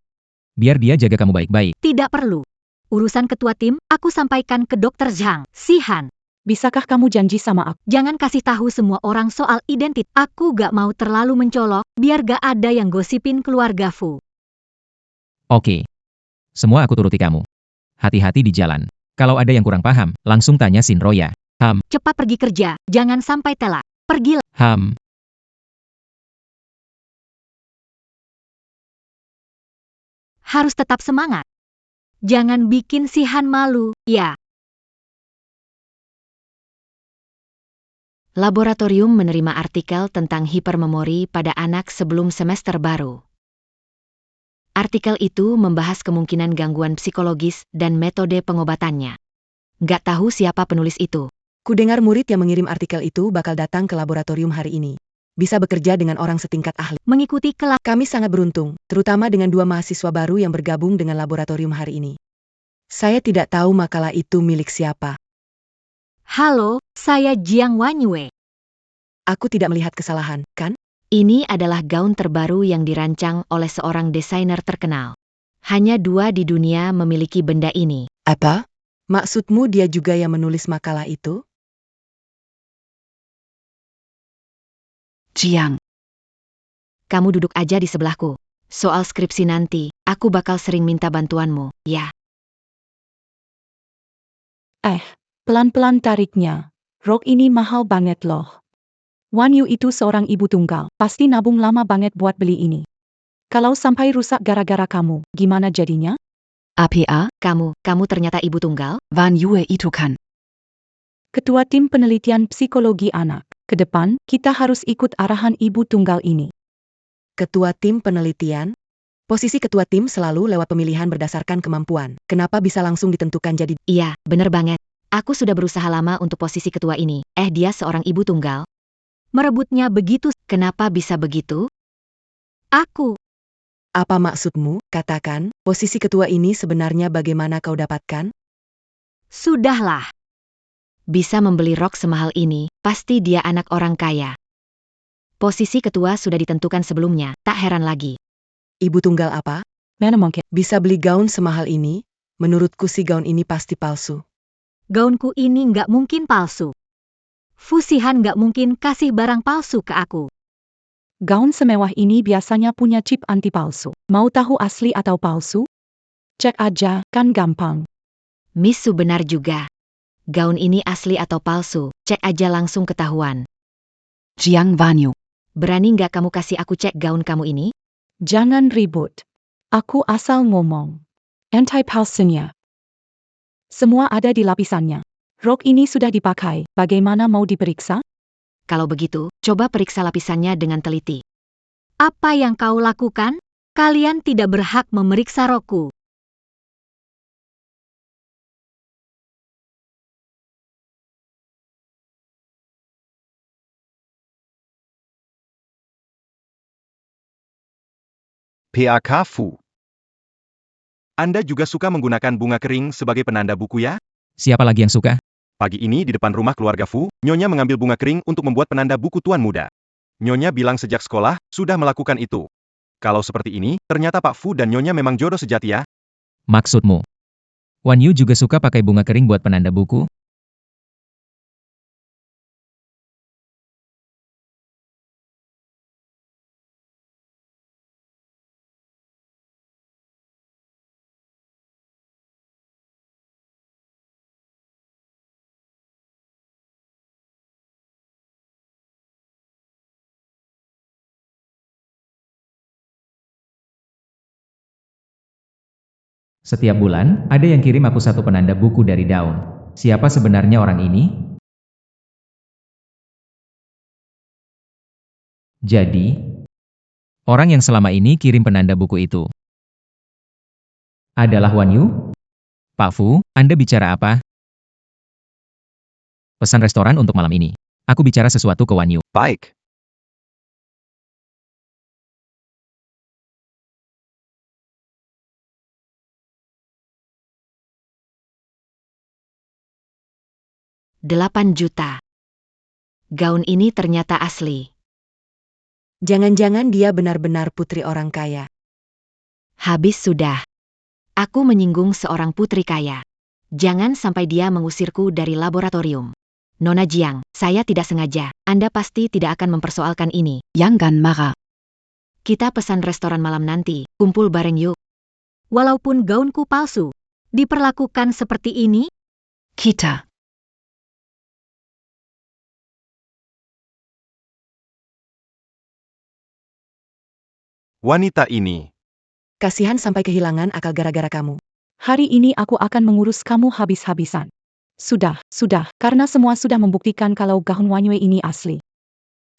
Biar dia jaga kamu baik-baik. Tidak perlu. Urusan ketua tim, aku sampaikan ke Dr. Zhang. Sihan. Bisakah kamu janji sama aku? Jangan kasih tahu semua orang soal identitas. Aku gak mau terlalu mencolok, biar gak ada yang gosipin keluarga Fu. Oke. Semua aku turuti kamu. Hati-hati di jalan. Kalau ada yang kurang paham, langsung tanya Shinro ya. Cepat pergi kerja, jangan sampai telat. Pergilah. Harus tetap semangat. Jangan bikin Sihan malu, ya. Laboratorium menerima artikel tentang hipermemori pada anak sebelum semester baru. Artikel itu membahas kemungkinan gangguan psikologis dan metode pengobatannya. Nggak tahu siapa penulis itu. Kudengar murid yang mengirim artikel itu bakal datang ke laboratorium hari ini. Bisa bekerja dengan orang setingkat ahli. Mengikuti kelas. Kami sangat beruntung, terutama dengan 2 mahasiswa baru yang bergabung dengan laboratorium hari ini. Saya tidak tahu makalah itu milik siapa. Halo, saya Jiang Wanyue. Aku tidak melihat kesalahan, kan? Ini adalah gaun terbaru yang dirancang oleh seorang desainer terkenal. Hanya 2 di dunia memiliki benda ini. Apa? Maksudmu dia juga yang menulis makalah itu? Jiang, Kamu duduk aja di sebelahku. Soal skripsi nanti, aku bakal sering minta bantuanmu, ya. pelan-pelan tariknya. Rok ini mahal banget loh. Wanyu itu seorang ibu tunggal, pasti nabung lama banget buat beli ini. Kalau sampai rusak gara-gara kamu, gimana jadinya? APA, kamu ternyata ibu tunggal? Wanyue itu kan Ketua Tim Penelitian Psikologi Anak. Ke depan, kita harus ikut arahan ibu tunggal ini. Ketua tim penelitian? Posisi ketua tim selalu lewat pemilihan berdasarkan kemampuan. Kenapa bisa langsung ditentukan jadi? Iya, bener banget. Aku sudah berusaha lama untuk posisi ketua ini. Dia seorang ibu tunggal? Merebutnya begitu, kenapa bisa begitu? Aku. Apa maksudmu? Katakan, posisi ketua ini sebenarnya bagaimana kau dapatkan? Sudahlah. Bisa membeli rok semahal ini, pasti dia anak orang kaya. Posisi ketua sudah ditentukan sebelumnya, tak heran lagi. Ibu tunggal apa? Mana mungkin? Bisa beli gaun semahal ini? Menurutku si gaun ini pasti palsu. Gaunku ini nggak mungkin palsu. Fusihan nggak mungkin kasih barang palsu ke aku. Gaun semewah ini biasanya punya chip anti palsu. Mau tahu asli atau palsu? Cek aja, kan gampang. Miss Su benar juga. Gaun ini asli atau palsu, cek aja langsung ketahuan. Jiang Wanyu, Berani nggak kamu kasih aku cek gaun kamu ini? jangan ribut. Aku asal ngomong. Anti-palsunya. Semua ada di lapisannya. Rok ini sudah dipakai, bagaimana mau diperiksa? Kalau begitu, coba periksa lapisannya dengan teliti. Apa yang kau lakukan? Kalian tidak berhak memeriksa rokku. PAK Fu. Anda juga suka menggunakan bunga kering sebagai penanda buku ya? Siapa lagi yang suka? Pagi ini di depan rumah keluarga Fu, Nyonya mengambil bunga kering untuk membuat penanda buku tuan muda. Nyonya bilang sejak sekolah, sudah melakukan itu. Kalau seperti ini, ternyata Pak Fu dan Nyonya memang jodoh sejati ya? Maksudmu? Wanyu juga suka pakai bunga kering buat penanda buku? Setiap bulan, ada yang kirim aku satu penanda buku dari daun. Siapa sebenarnya orang ini? Jadi, orang yang selama ini kirim penanda buku itu adalah Wanyu? Pak Fu, Anda bicara apa? Pesan restoran untuk malam ini. Aku bicara sesuatu ke Wanyu. Baik. Rp8 juta. Gaun ini ternyata asli. Jangan-jangan dia benar-benar putri orang kaya. Habis sudah. Aku menyinggung seorang putri kaya. Jangan sampai dia mengusirku dari laboratorium. Nona Jiang, saya tidak sengaja. Anda pasti tidak akan mempersoalkan ini. Jangan marah. Kita pesan restoran malam nanti, kumpul bareng yuk. Walaupun gaunku palsu, diperlakukan seperti ini? Kita. Wanita ini. Kasihan sampai kehilangan akal gara-gara kamu. Hari ini aku akan mengurus kamu habis-habisan. Sudah, karena semua sudah membuktikan kalau gaun Wanyue ini asli.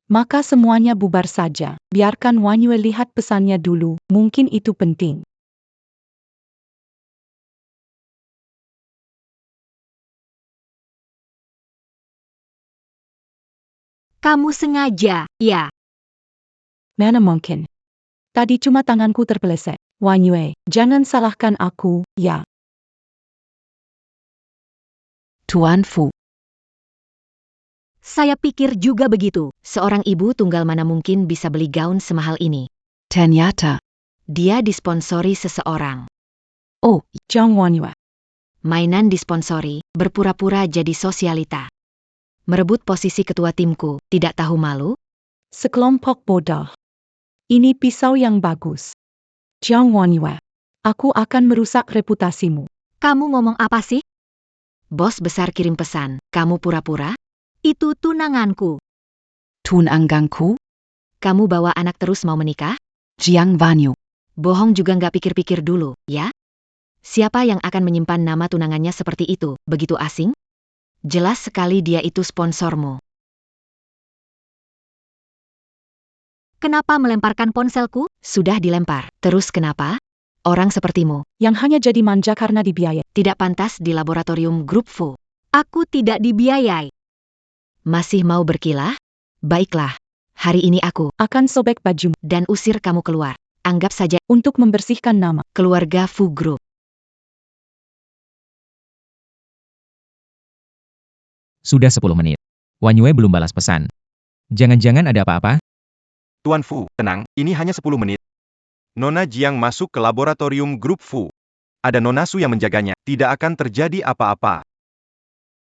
Maka semuanya bubar saja. Biarkan Wanyue lihat pesannya dulu, mungkin itu penting. Kamu sengaja, ya? Mana mungkin. Tadi cuma tanganku terpeleset. Wan Yue, jangan salahkan aku, ya. Tuan Fu. Saya pikir juga begitu. Seorang ibu tunggal mana mungkin bisa beli gaun semahal ini. Ternyata. Dia disponsori seseorang. Oh, Zhang Wan Yue. Mainan disponsori, berpura-pura jadi sosialita. Merebut posisi ketua timku, tidak tahu malu? Sekelompok bodoh. Ini pisau yang bagus. Zhang Wan Yue. Aku akan merusak reputasimu. Kamu ngomong apa sih? Bos besar kirim pesan, kamu pura-pura? Itu tunanganku. Tunanganku? Kamu bawa anak terus mau menikah? Jiang Wanyu. Bohong juga nggak pikir-pikir dulu, ya? Siapa yang akan menyimpan nama tunangannya seperti itu, begitu asing? Jelas sekali dia itu sponsormu. Kenapa melemparkan ponselku? Sudah dilempar. Terus kenapa? Orang sepertimu, Yang hanya jadi manja karena dibiayai. tidak pantas di laboratorium grup Fu. Aku tidak dibiayai. Masih mau berkilah? Baiklah. Hari ini aku Akan sobek bajumu. dan usir kamu keluar. Anggap saja Untuk membersihkan nama. keluarga Fu Group. Sudah 10 menit. Wan Yue belum balas pesan. Jangan-jangan ada apa-apa? Tuan Fu, tenang, ini hanya 10 menit. Nona Jiang masuk ke laboratorium grup Fu. Ada Nona Su yang menjaganya, tidak akan terjadi apa-apa.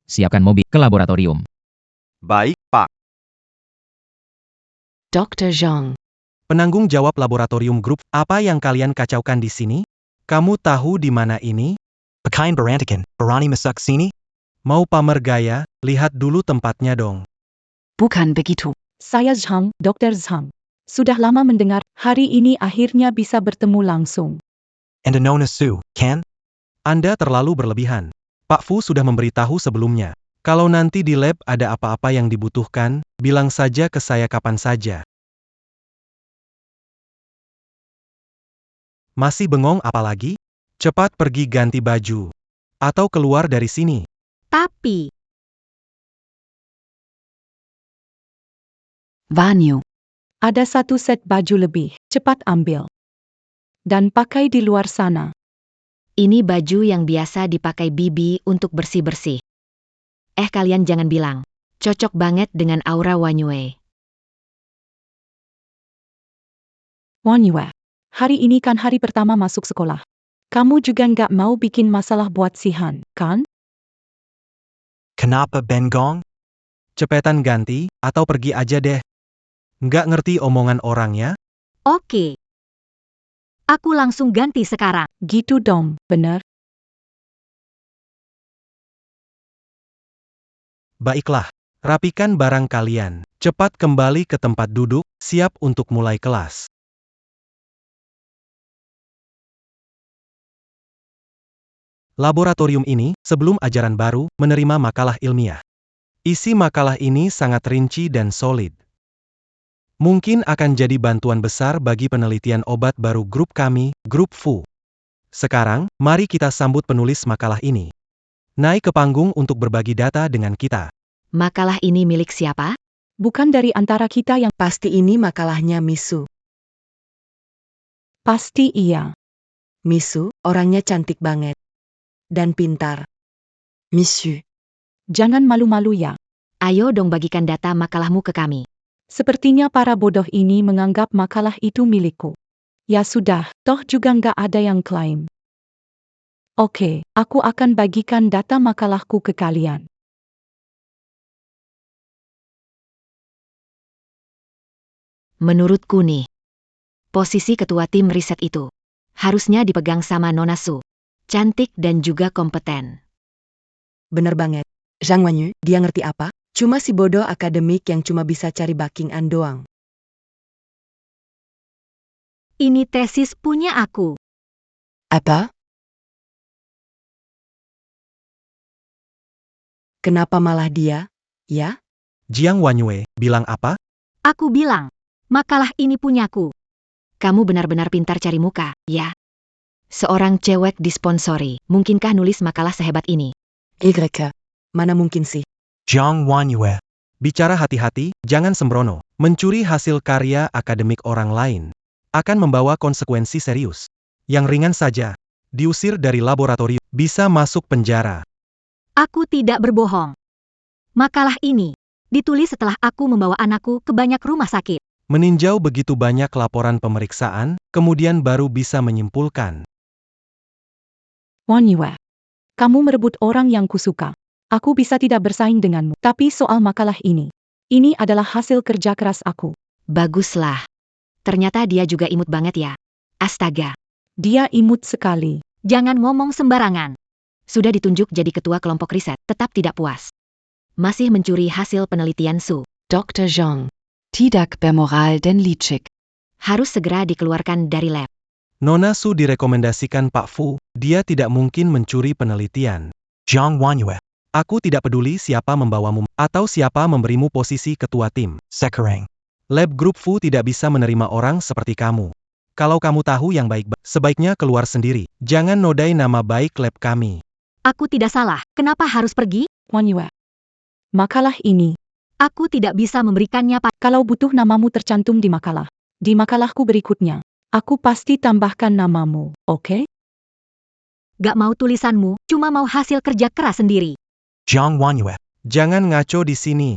Siapkan mobil ke laboratorium. Baik, Pak. Dr. Zhang. Penanggung jawab laboratorium grup, apa yang kalian kacaukan di sini? Kamu tahu di mana ini? Pekain Berantikan, berani masuk sini? Mau pamer gaya, lihat dulu tempatnya dong. Bukan begitu. Saya Zhang, Dr. Zhang. Sudah lama mendengar, hari ini akhirnya bisa bertemu langsung. And Nona Su, kan? Anda terlalu berlebihan. Pak Fu sudah memberitahu sebelumnya. Kalau nanti di lab ada apa-apa yang dibutuhkan, bilang saja ke saya kapan saja. Masih bengong apa lagi? Cepat pergi ganti baju. Atau keluar dari sini. Tapi, Wanyu. Ada satu set baju lebih, cepat ambil. Dan pakai di luar sana. ini baju yang biasa dipakai Bibi untuk bersih-bersih. Kalian jangan bilang. Cocok banget dengan aura Wan Yue. Wan Yue. Hari ini kan hari pertama masuk sekolah. Kamu juga nggak mau bikin masalah buat si Han, kan? Kenapa bengong? Cepetan ganti, atau pergi aja deh. Nggak ngerti omongan orang ya? Oke. Aku langsung ganti sekarang. Gitu dong, bener? Baiklah, rapikan barang kalian. Cepat kembali ke tempat duduk, siap untuk mulai kelas. Laboratorium ini, sebelum ajaran baru, menerima makalah ilmiah. Isi makalah ini sangat rinci dan solid. Mungkin akan jadi bantuan besar bagi penelitian obat baru grup kami, grup Fu. Sekarang, mari kita sambut penulis makalah ini. Naik ke panggung untuk berbagi data dengan kita. Makalah ini milik siapa? Bukan dari antara kita yang Pasti ini makalahnya Misu. pasti iya. Misu, orangnya cantik banget. Dan pintar. Misu. Jangan malu-malu ya. Ayo dong bagikan data makalahmu ke kami. Sepertinya para bodoh ini menganggap makalah itu milikku. Ya sudah, toh juga nggak ada yang klaim. Oke, aku akan bagikan data makalahku ke kalian. Menurutku nih, posisi ketua tim riset itu harusnya dipegang sama Nona Su. Cantik dan juga kompeten. Bener banget. Zhang Wanyu, dia ngerti apa? Cuma si bodoh akademik yang cuma bisa cari backing-an doang. Ini tesis punya aku. Apa? Kenapa malah dia? Ya? Jiang Wanyue, bilang apa? Aku bilang, makalah ini punyaku. Kamu benar-benar pintar cari muka, ya? Seorang cewek disponsori, mungkinkah nulis makalah sehebat ini? Mana mungkin sih? Jiang Wanyue. Bicara hati-hati, jangan sembrono. Mencuri hasil karya akademik orang lain akan membawa konsekuensi serius. Yang ringan saja, diusir dari laboratorium, bisa masuk penjara. Aku tidak berbohong. Makalah ini ditulis setelah aku membawa anakku ke banyak rumah sakit. Meninjau begitu banyak laporan pemeriksaan, kemudian baru bisa menyimpulkan. Wan Yue, kamu merebut orang yang kusuka. Aku bisa tidak bersaing denganmu. Tapi soal makalah ini adalah hasil kerja keras aku. Baguslah. Ternyata dia juga imut banget ya. Astaga. Dia imut sekali. Jangan ngomong sembarangan. Sudah ditunjuk jadi ketua kelompok riset, tetap tidak puas. Masih mencuri hasil penelitian Su. Dr. Zhang. Tidak bermoral dan licik. Harus segera dikeluarkan dari lab. Nona Su direkomendasikan Pak Fu, dia tidak mungkin mencuri penelitian. Zhang Wanyue. Aku tidak peduli siapa membawamu, atau siapa memberimu posisi ketua tim. Sekarang. Lab Grup Fu tidak bisa menerima orang seperti kamu. Kalau kamu tahu yang baik, sebaiknya keluar sendiri. Jangan nodai nama baik lab kami. Aku tidak salah. Kenapa harus pergi? Wan Yue, makalah ini, Aku tidak bisa memberikannya kalau butuh namamu tercantum di makalahku berikutnya, aku pasti tambahkan namamu, oke? Gak mau tulisanmu, cuma mau hasil kerja keras sendiri. Zhang Wanyue. Jangan ngaco di sini.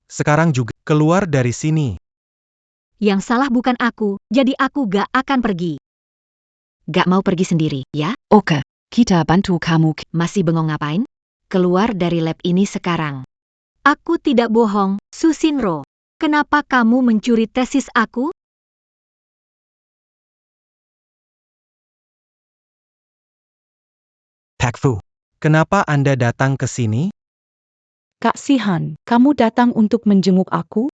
Sekarang juga, keluar dari sini. Yang salah bukan aku, jadi aku gak akan pergi. Gak mau pergi sendiri, ya? Oke, kita bantu kamu. Masih bengong ngapain? Keluar dari lab ini sekarang. Aku tidak bohong, Su Xinro. Kenapa kamu mencuri tesis aku? Pak Fu. Kenapa Anda datang ke sini? Kak Sihan, kamu datang untuk menjenguk aku?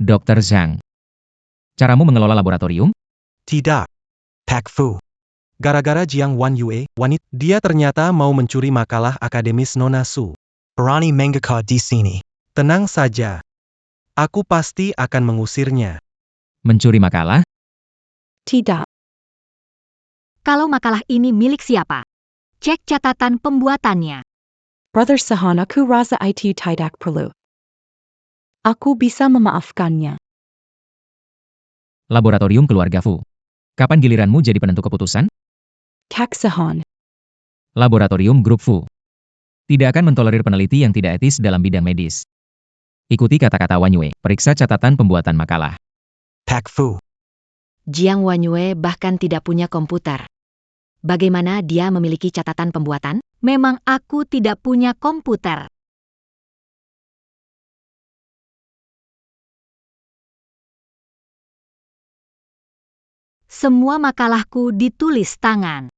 Dr. Zhang. Caramu mengelola laboratorium? Tidak. Pak Fu. Gara-gara Jiang Wanyue, wanita, dia ternyata mau mencuri makalah akademis Nona Su. Berani mengaka di sini. Tenang saja. Aku pasti akan mengusirnya. Mencuri makalah? Tidak. Kalau makalah ini milik siapa? Cek catatan pembuatannya. Brother Sahan, aku rasa itu tidak perlu. Aku bisa memaafkannya. Laboratorium keluarga Fu. Kapan giliranmu jadi penentu keputusan? Kak Sahan, Laboratorium Grup Fu. Tidak akan mentolerir peneliti yang tidak etis dalam bidang medis. Ikuti kata-kata Wanyue, periksa catatan pembuatan makalah. Pak Fu. Jiang Wanyue bahkan tidak punya komputer. Bagaimana dia memiliki catatan pembuatan? Memang aku tidak punya komputer. Semua makalahku ditulis tangan.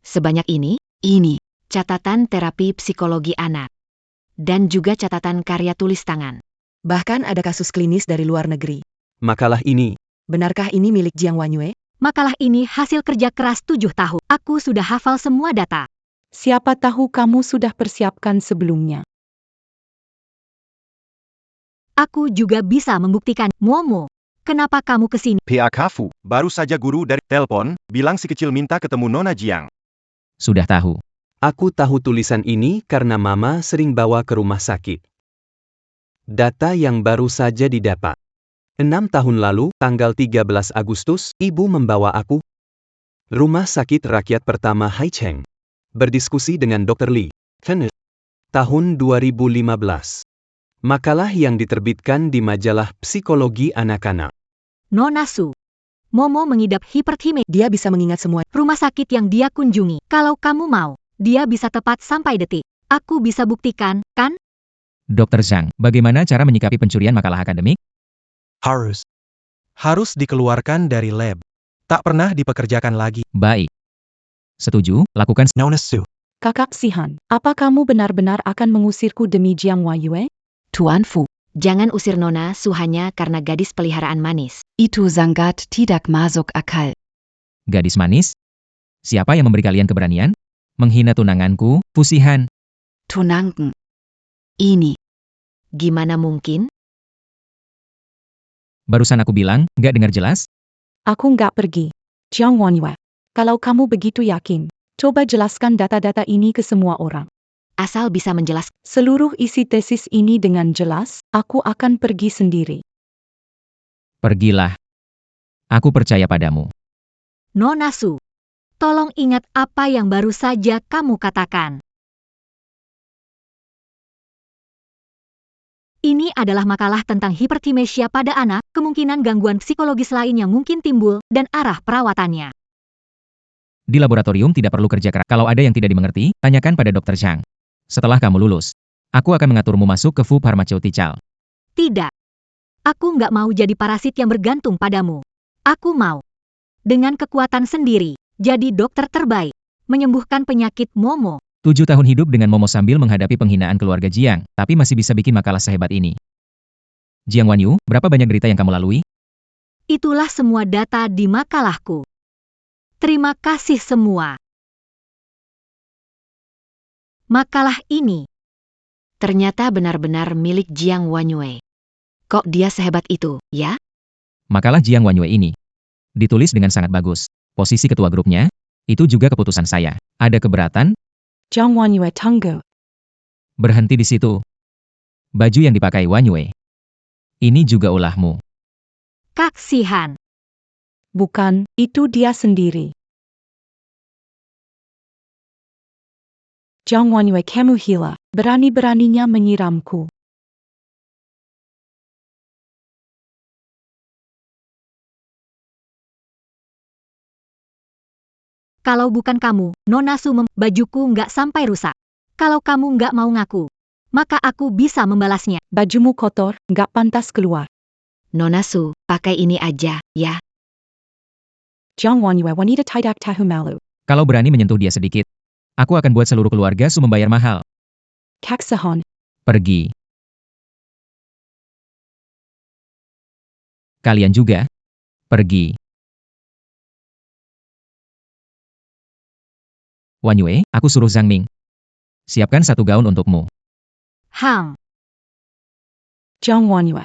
Sebanyak ini? Ini. Catatan terapi psikologi anak. Dan juga catatan karya tulis tangan. Bahkan ada kasus klinis dari luar negeri. Makalah ini, Benarkah ini milik Jiang Wanyue? Makalah ini hasil kerja keras 7 tahun. Aku sudah hafal semua data. siapa tahu kamu sudah persiapkan sebelumnya. Aku juga bisa membuktikan. Momo, kenapa kamu kesini? PA Fu, baru saja guru dari telepon, bilang si kecil minta ketemu Nona Jiang. Sudah tahu. aku tahu tulisan ini karena Mama sering bawa ke rumah sakit. Data yang baru saja didapat. 6 tahun lalu, tanggal 13 Agustus, Ibu membawa aku Rumah Sakit Rakyat Pertama Haicheng. Berdiskusi dengan Dr. Li. Finish. Tahun 2015. Makalah yang diterbitkan di majalah Psikologi Anak-anak. Nona Su. Momo mengidap hipertimeia. Dia bisa mengingat semua. Rumah sakit yang dia kunjungi. Kalau kamu mau, dia bisa tepat sampai detik. Aku bisa buktikan, kan? Dr. Zhang, bagaimana cara menyikapi pencurian makalah akademik? Harus dikeluarkan dari lab. Tak pernah dipekerjakan lagi. Baik. Setuju, lakukan. Nona Su. Kakak Sihan, apa kamu benar-benar akan mengusirku demi Jiang Wanyue? Tuan Fu. Jangan usir Nona Su hanya karena gadis peliharaan manis. Itu sangat tidak masuk akal. Gadis manis? Siapa yang memberi kalian keberanian? Menghina tunanganku, Fusihan. Tunangan. Ini. Gimana mungkin? Barusan aku bilang, nggak dengar jelas? Aku nggak pergi. Jiang Wanyue, kalau kamu begitu yakin, Coba jelaskan data-data ini ke semua orang. Asal bisa menjelaskan. Seluruh isi tesis ini dengan jelas, aku akan pergi sendiri. Pergilah. Aku percaya padamu. Nona Su, tolong ingat apa yang baru saja kamu katakan. Ini adalah makalah tentang hipertimesia pada anak, kemungkinan gangguan psikologis lain yang mungkin timbul, dan arah perawatannya. Di laboratorium tidak perlu kerja keras. Kalau ada yang tidak dimengerti, tanyakan pada Dr. Zhang. Setelah kamu lulus, aku akan mengaturmu masuk ke Fu Pharmaceutical. Tidak. Aku nggak mau jadi parasit yang bergantung padamu. Aku mau, dengan kekuatan sendiri, jadi dokter terbaik, menyembuhkan penyakit Momo. 7 tahun hidup dengan Momo sambil menghadapi penghinaan keluarga Jiang, tapi masih bisa bikin makalah sehebat ini. Jiang Wanyu, berapa banyak derita yang kamu lalui? Itulah semua data di makalahku. Terima kasih semua. Makalah ini Ternyata benar-benar milik Jiang Wanyue. Kok dia sehebat itu, ya? Makalah Jiang Wanyu ini ditulis dengan sangat bagus. Posisi ketua grupnya, itu juga keputusan saya. Ada keberatan? Jiang Wanyue Tunggu. Berhenti di situ. Baju yang dipakai Wanyue. Ini juga ulahmu. Kak Sihan. Bukan, itu dia sendiri. Jiang Wanyue kamu gila, berani-beraninya menyiramku. Kalau bukan kamu, Nona Su bajuku nggak sampai rusak. Kalau kamu nggak mau ngaku, maka aku bisa membalasnya. Bajumu kotor, nggak pantas keluar. Nona Su, pakai ini aja, ya. Jiang Wanyue wanita tidak tahu malu. Kalau berani menyentuh dia sedikit, aku akan buat seluruh keluarga Su membayar mahal. Kak Sahon. Pergi. Kalian juga, pergi. Wanyue, aku suruh Zhang Ming. Siapkan satu gaun untukmu. Hang. Jiang Wanyue.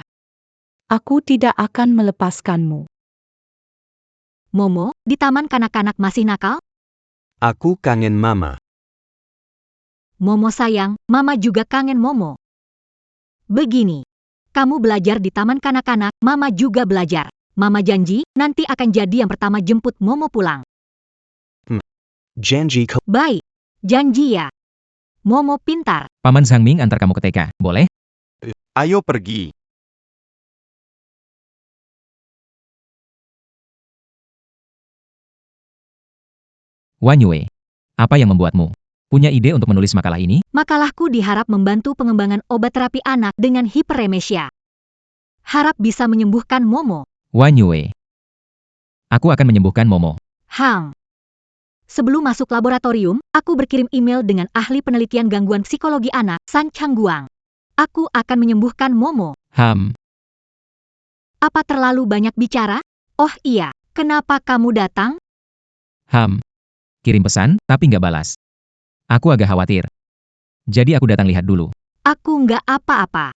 Aku tidak akan melepaskanmu. Momo, di taman kanak-kanak masih nakal? Aku kangen mama. Momo sayang, mama juga kangen Momo. Begini, kamu belajar di taman kanak-kanak, mama juga belajar. Mama janji, nanti akan jadi yang pertama jemput Momo pulang. Janji Baik, janji ya. Momo pintar. Paman Zhang Ming antar kamu ke TK, boleh? Ayo pergi. Wanyue, apa yang membuatmu punya ide untuk menulis makalah ini? Makalahku diharap membantu pengembangan obat terapi anak dengan hiperemesia. Harap bisa menyembuhkan Momo. Wanyue, aku akan menyembuhkan Momo. Hang. Sebelum masuk laboratorium, aku berkirim email dengan ahli penelitian gangguan psikologi anak, San Changguang. Aku akan menyembuhkan Momo. Apa terlalu banyak bicara? Oh iya, kenapa kamu datang? Kirim pesan, tapi nggak balas. Aku agak khawatir. Jadi aku datang lihat dulu. Aku nggak apa-apa.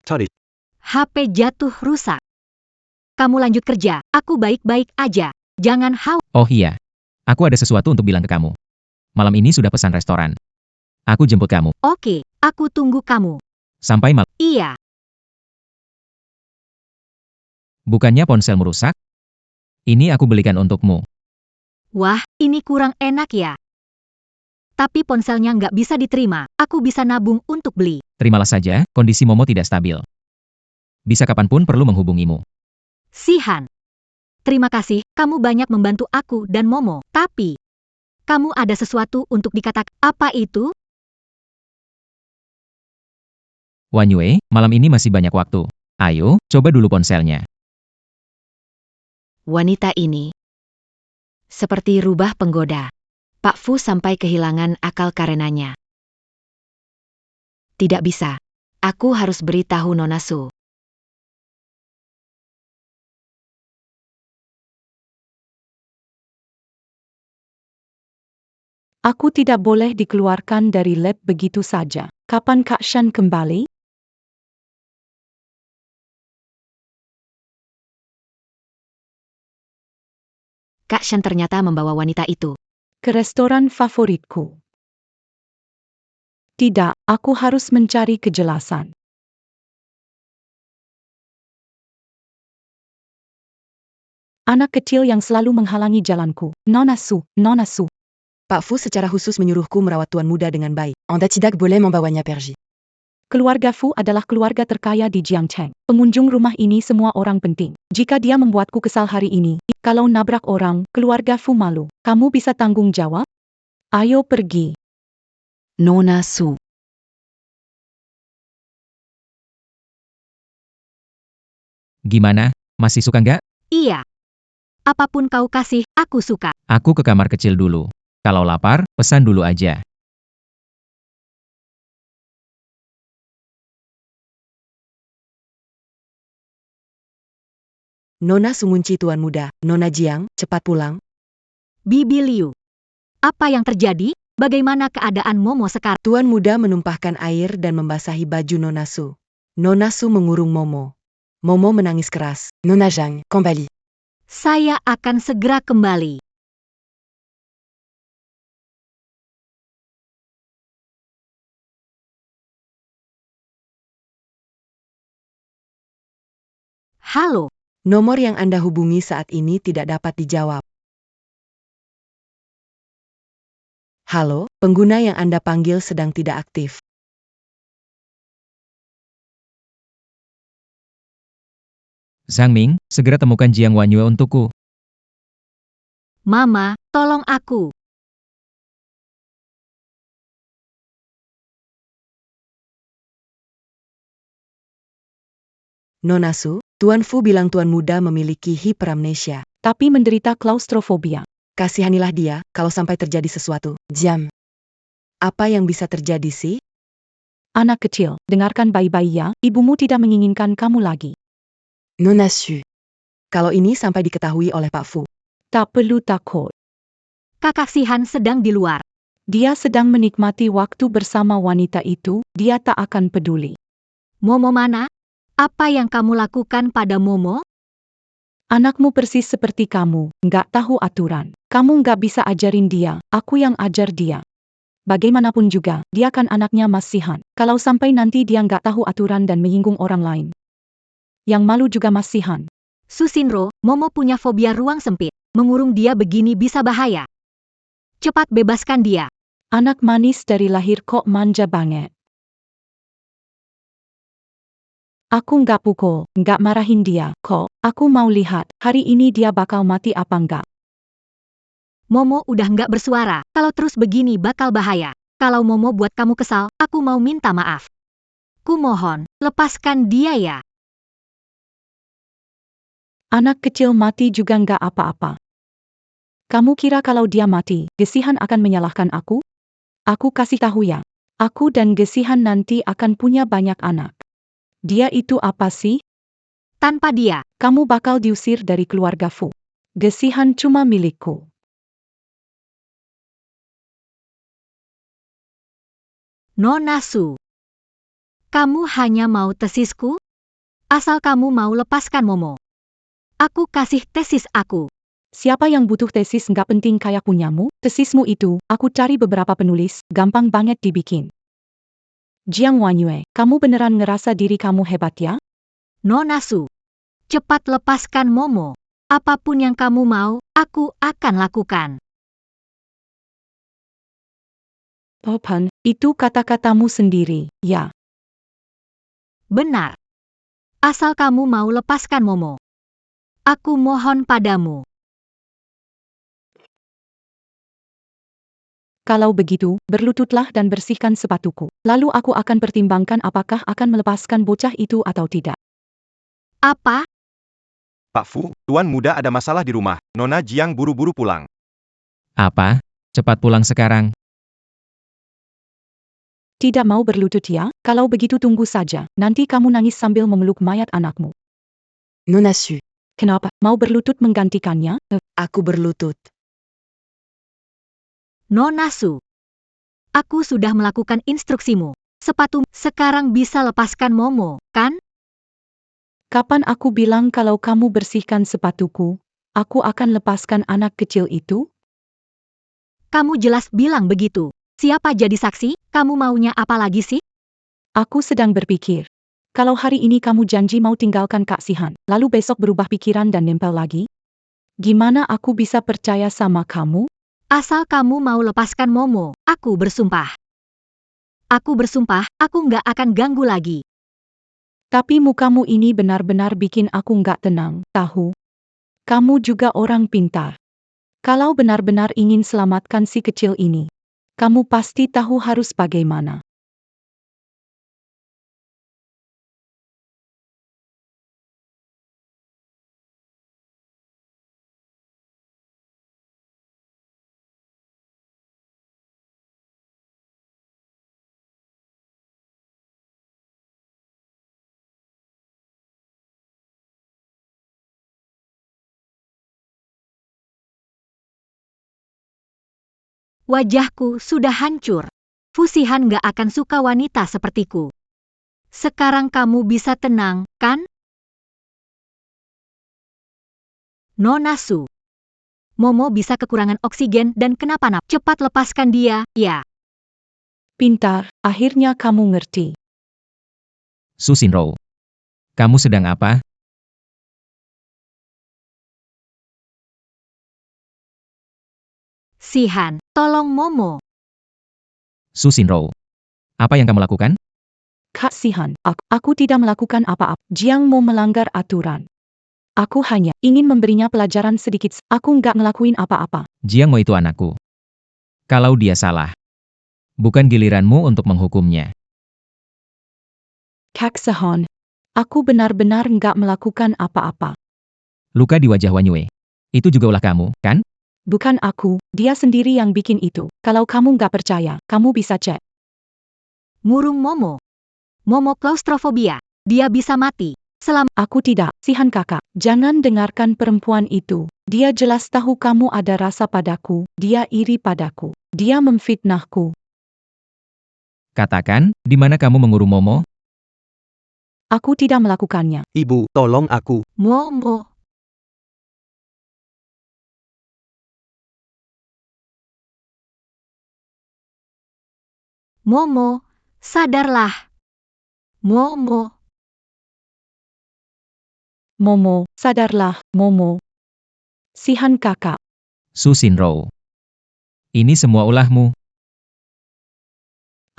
Sorry. HP jatuh rusak. Kamu lanjut kerja, aku baik-baik aja. Jangan khawatir. Oh iya, aku ada sesuatu untuk bilang ke kamu. Malam ini sudah pesan restoran. Aku jemput kamu. Oke, aku tunggu kamu. Sampai malam. Iya. Bukannya ponselmu rusak? Ini aku belikan untukmu. Wah, ini kurang enak ya. Tapi ponselnya nggak bisa diterima, aku bisa nabung untuk beli. Terimalah saja, kondisi Momo tidak stabil. Bisa kapanpun perlu menghubungimu. Sihan. Terima kasih, kamu banyak membantu aku dan Momo. Tapi, kamu ada sesuatu untuk dikatakan. Apa itu? Wanyue, malam ini masih banyak waktu. Ayo, coba dulu ponselnya. Wanita ini seperti rubah penggoda. Pak Fu sampai kehilangan akal karenanya. Tidak bisa. Aku harus beritahu Nona Su. Aku tidak boleh dikeluarkan dari lab begitu saja. Kapan Kak Shan kembali? Kak Shan ternyata membawa wanita itu. Ke restoran favoritku. Tidak, aku harus mencari kejelasan. Anak kecil yang selalu menghalangi jalanku. Nona Su, Nona Su. Pak Fu secara khusus menyuruhku merawat tuan muda dengan baik. Anda tidak boleh membawanya pergi. Keluarga Fu adalah keluarga terkaya di Jiangcheng. Pengunjung rumah ini semua orang penting. Jika dia membuatku kesal hari ini, kalau nabrak orang, keluarga Fu malu. Kamu bisa tanggung jawab? Ayo pergi. Nona Su. Gimana? Masih suka nggak? Iya. Apapun kau kasih, aku suka. Aku ke kamar kecil dulu. Kalau lapar, pesan dulu aja. Nona Su ngunci tuan muda. Nona Jiang, cepat pulang. Bibi Liu. Apa yang terjadi? Bagaimana keadaan Momo sekarang? Tuan muda menumpahkan air dan membasahi baju Nona Su. Nona Su mengurung Momo. Momo menangis keras. Nona Jiang, kembali. Saya akan segera kembali. Halo. Nomor yang Anda hubungi saat ini tidak dapat dijawab. Halo, pengguna yang Anda panggil sedang tidak aktif. Zhang Ming, segera temukan Jiang Wanyue untukku. Mama, tolong aku. Nona Su, Tuan Fu bilang tuan muda memiliki hiperamnesia. Tapi menderita klaustrofobia. Kasihanilah dia, kalau sampai terjadi sesuatu. Jam. Apa yang bisa terjadi sih? Anak kecil, dengarkan baik-baik ya, ibumu tidak menginginkan kamu lagi. Nona Su. Kalau ini sampai diketahui oleh Pak Fu. Tak perlu takut. Kakak Sihan sedang di luar. Dia sedang menikmati waktu bersama wanita itu, dia tak akan peduli. Momo mana? Apa yang kamu lakukan pada Momo? Anakmu persis seperti kamu, nggak tahu aturan. Kamu nggak bisa ajarin dia, aku yang ajar dia. Bagaimanapun juga, dia kan anaknya Mas Sihan. Kalau sampai nanti dia nggak tahu aturan dan menyinggung orang lain. Yang malu juga Mas Sihan. Susinro, Momo punya fobia ruang sempit. Mengurung dia begini bisa bahaya. Cepat bebaskan dia. Anak manis dari lahir kok manja banget. Aku nggak pukul, nggak marahin dia, kok. Aku mau lihat, hari ini dia bakal mati apa nggak. Momo udah nggak bersuara. Kalau terus begini bakal bahaya. Kalau Momo buat kamu kesal, aku mau minta maaf. Kumohon, lepaskan dia ya. Anak kecil mati juga nggak apa-apa. Kamu kira kalau dia mati, Gesihan akan menyalahkan aku? Aku kasih tahu ya. Aku dan Gesihan nanti akan punya banyak anak. Dia itu apa sih? Tanpa dia, Kamu bakal diusir dari keluarga Fu. Gesihan cuma milikku. Nona Su. Kamu hanya mau tesisku? Asal kamu mau lepaskan Momo. Aku kasih tesis aku. Siapa yang butuh tesis nggak penting kayak punyamu? Tesismu itu, aku cari beberapa penulis, gampang banget dibikin. Jiang Wanyue, kamu beneran ngerasa diri kamu hebat ya? Nona Su. Cepat lepaskan Momo. Apapun yang kamu mau, aku akan lakukan. Popan, itu kata-katamu sendiri, ya. Benar. Asal kamu mau lepaskan Momo. Aku mohon padamu. Kalau begitu, berlututlah dan bersihkan sepatuku. Lalu aku akan pertimbangkan apakah akan melepaskan bocah itu atau tidak. Apa? Pak Fu, tuan muda ada masalah di rumah. Nona Jiang buru-buru pulang. Apa? Cepat pulang sekarang. Tidak mau berlutut ya? Kalau begitu tunggu saja. Nanti kamu nangis sambil memeluk mayat anakmu. Nona Su. Kenapa? Mau berlutut menggantikannya? Aku berlutut. Nona Su. Aku sudah melakukan instruksimu. Sepatu sekarang bisa lepaskan Momo, kan? Kapan aku bilang kalau kamu bersihkan sepatuku, aku akan lepaskan anak kecil itu? Kamu jelas bilang begitu. Siapa jadi saksi? Kamu maunya apa lagi sih? Aku sedang berpikir. Kalau hari ini kamu janji mau tinggalkan Kak Sihan, lalu besok berubah pikiran dan nempel lagi? Gimana aku bisa percaya sama kamu? Asal kamu mau lepaskan Momo, aku bersumpah. Aku bersumpah, aku nggak akan ganggu lagi. Tapi mukamu ini benar-benar bikin aku nggak tenang, tahu? Kamu juga orang pintar. Kalau benar-benar ingin selamatkan si kecil ini, kamu pasti tahu harus bagaimana. Wajahku sudah hancur. Fusihan nggak akan suka wanita sepertiku. Sekarang kamu bisa tenang, kan? Nona Su. Momo bisa kekurangan oksigen dan kenapa-napa. Cepat lepaskan dia, ya. Pintar, akhirnya kamu ngerti. Su Shinro. Kamu sedang apa? Sihan, tolong Momo. Su Shinro. Apa yang kamu lakukan? Kak Sihan, aku tidak melakukan apa-apa. Jiang mau melanggar aturan. Aku hanya ingin memberinya pelajaran sedikit. Aku nggak ngelakuin apa-apa. Jiang Mo itu anakku. Kalau dia salah, bukan giliranmu untuk menghukumnya. Kak Sihan, aku benar-benar nggak melakukan apa-apa. Luka di wajah Wanyue. Itu juga ulah kamu, kan? Bukan aku, dia sendiri yang bikin itu. Kalau kamu nggak percaya, kamu bisa cek. Murung Momo. Momo klaustrofobia. Dia bisa mati. Aku tidak, Sihan kakak. Jangan dengarkan perempuan itu. Dia jelas tahu kamu ada rasa padaku. Dia iri padaku. Dia memfitnahku. Katakan, di mana kamu mengurung Momo? Aku tidak melakukannya. Ibu, tolong aku. Momo. Momo, sadarlah. Momo. Momo, sadarlah, Momo. Sihan kakak. Su Shinro. Ini semua ulahmu.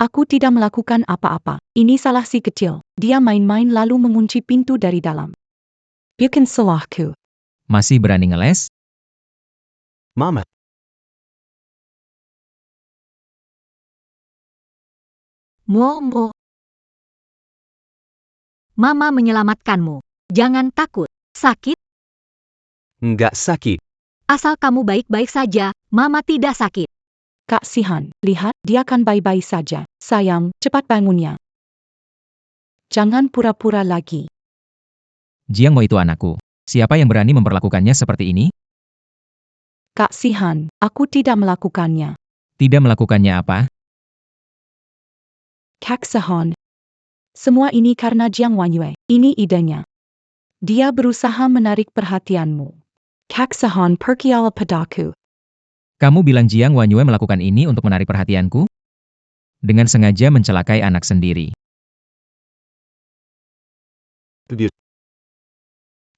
Aku tidak melakukan apa-apa. Ini salah si kecil. Dia main-main lalu mengunci pintu dari dalam. Bukan salahku. Masih berani ngeles? Mama. Momo. Mama menyelamatkanmu. Jangan takut. Sakit? Nggak sakit. Asal kamu baik-baik saja, Mama tidak sakit. Kak Sihan, lihat, dia kan baik-baik saja. Sayang, cepat bangunnya. Jangan pura-pura lagi. Jiang Mo itu anakku. Siapa yang berani memperlakukannya seperti ini? Kak Sihan, aku tidak melakukannya. Tidak melakukannya apa? Kak Sihan. Semua ini karena Jiang Wanyue. Ini idenya. Dia berusaha menarik perhatianmu. Kak Sihan percaya padaku. Kamu bilang Jiang Wanyue melakukan ini untuk menarik perhatianku? Dengan sengaja mencelakai anak sendiri.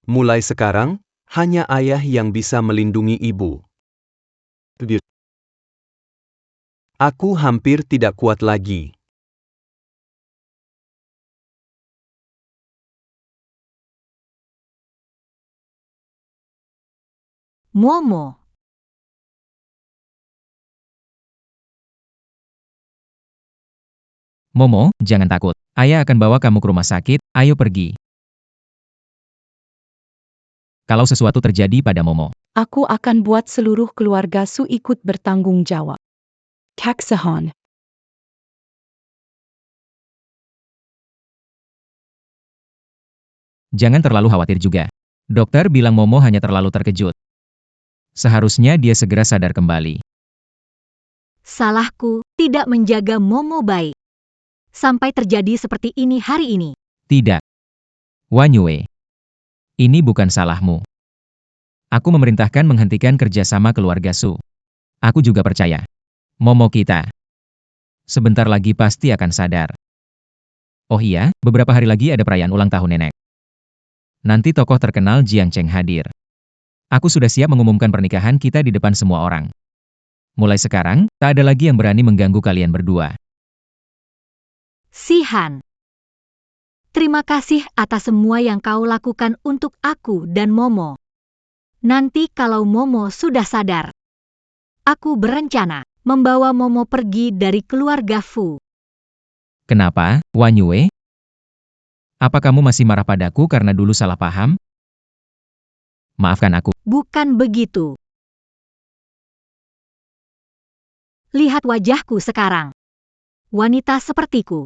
Mulai sekarang, hanya ayah yang bisa melindungi ibu. Aku hampir tidak kuat lagi. Momo. Momo, jangan takut. Ayah akan bawa kamu ke rumah sakit, ayo pergi. Kalau sesuatu terjadi pada Momo, Aku akan buat seluruh keluarga Su ikut bertanggung jawab. Kak Sihan. jangan terlalu khawatir juga. Dokter bilang Momo hanya terlalu terkejut. Seharusnya dia segera sadar kembali. Salahku, tidak menjaga Momo baik. Sampai terjadi seperti ini hari ini. Tidak. Wanyue. Ini bukan salahmu. Aku memerintahkan menghentikan kerjasama keluarga Su. Aku juga percaya. Momo kita. Sebentar lagi pasti akan sadar. Oh iya, beberapa hari lagi ada perayaan ulang tahun nenek. Nanti tokoh terkenal Jiang Cheng hadir. Aku sudah siap mengumumkan pernikahan kita di depan semua orang. Mulai sekarang, tak ada lagi yang berani mengganggu kalian berdua. Sihan. Terima kasih atas semua yang kau lakukan untuk aku dan Momo. Nanti kalau Momo sudah sadar, aku berencana membawa Momo pergi dari keluarga Fu. Kenapa, Wan Yue? Apa kamu masih marah padaku karena dulu salah paham? Maafkan aku. Bukan begitu. Lihat wajahku sekarang. Wanita sepertiku.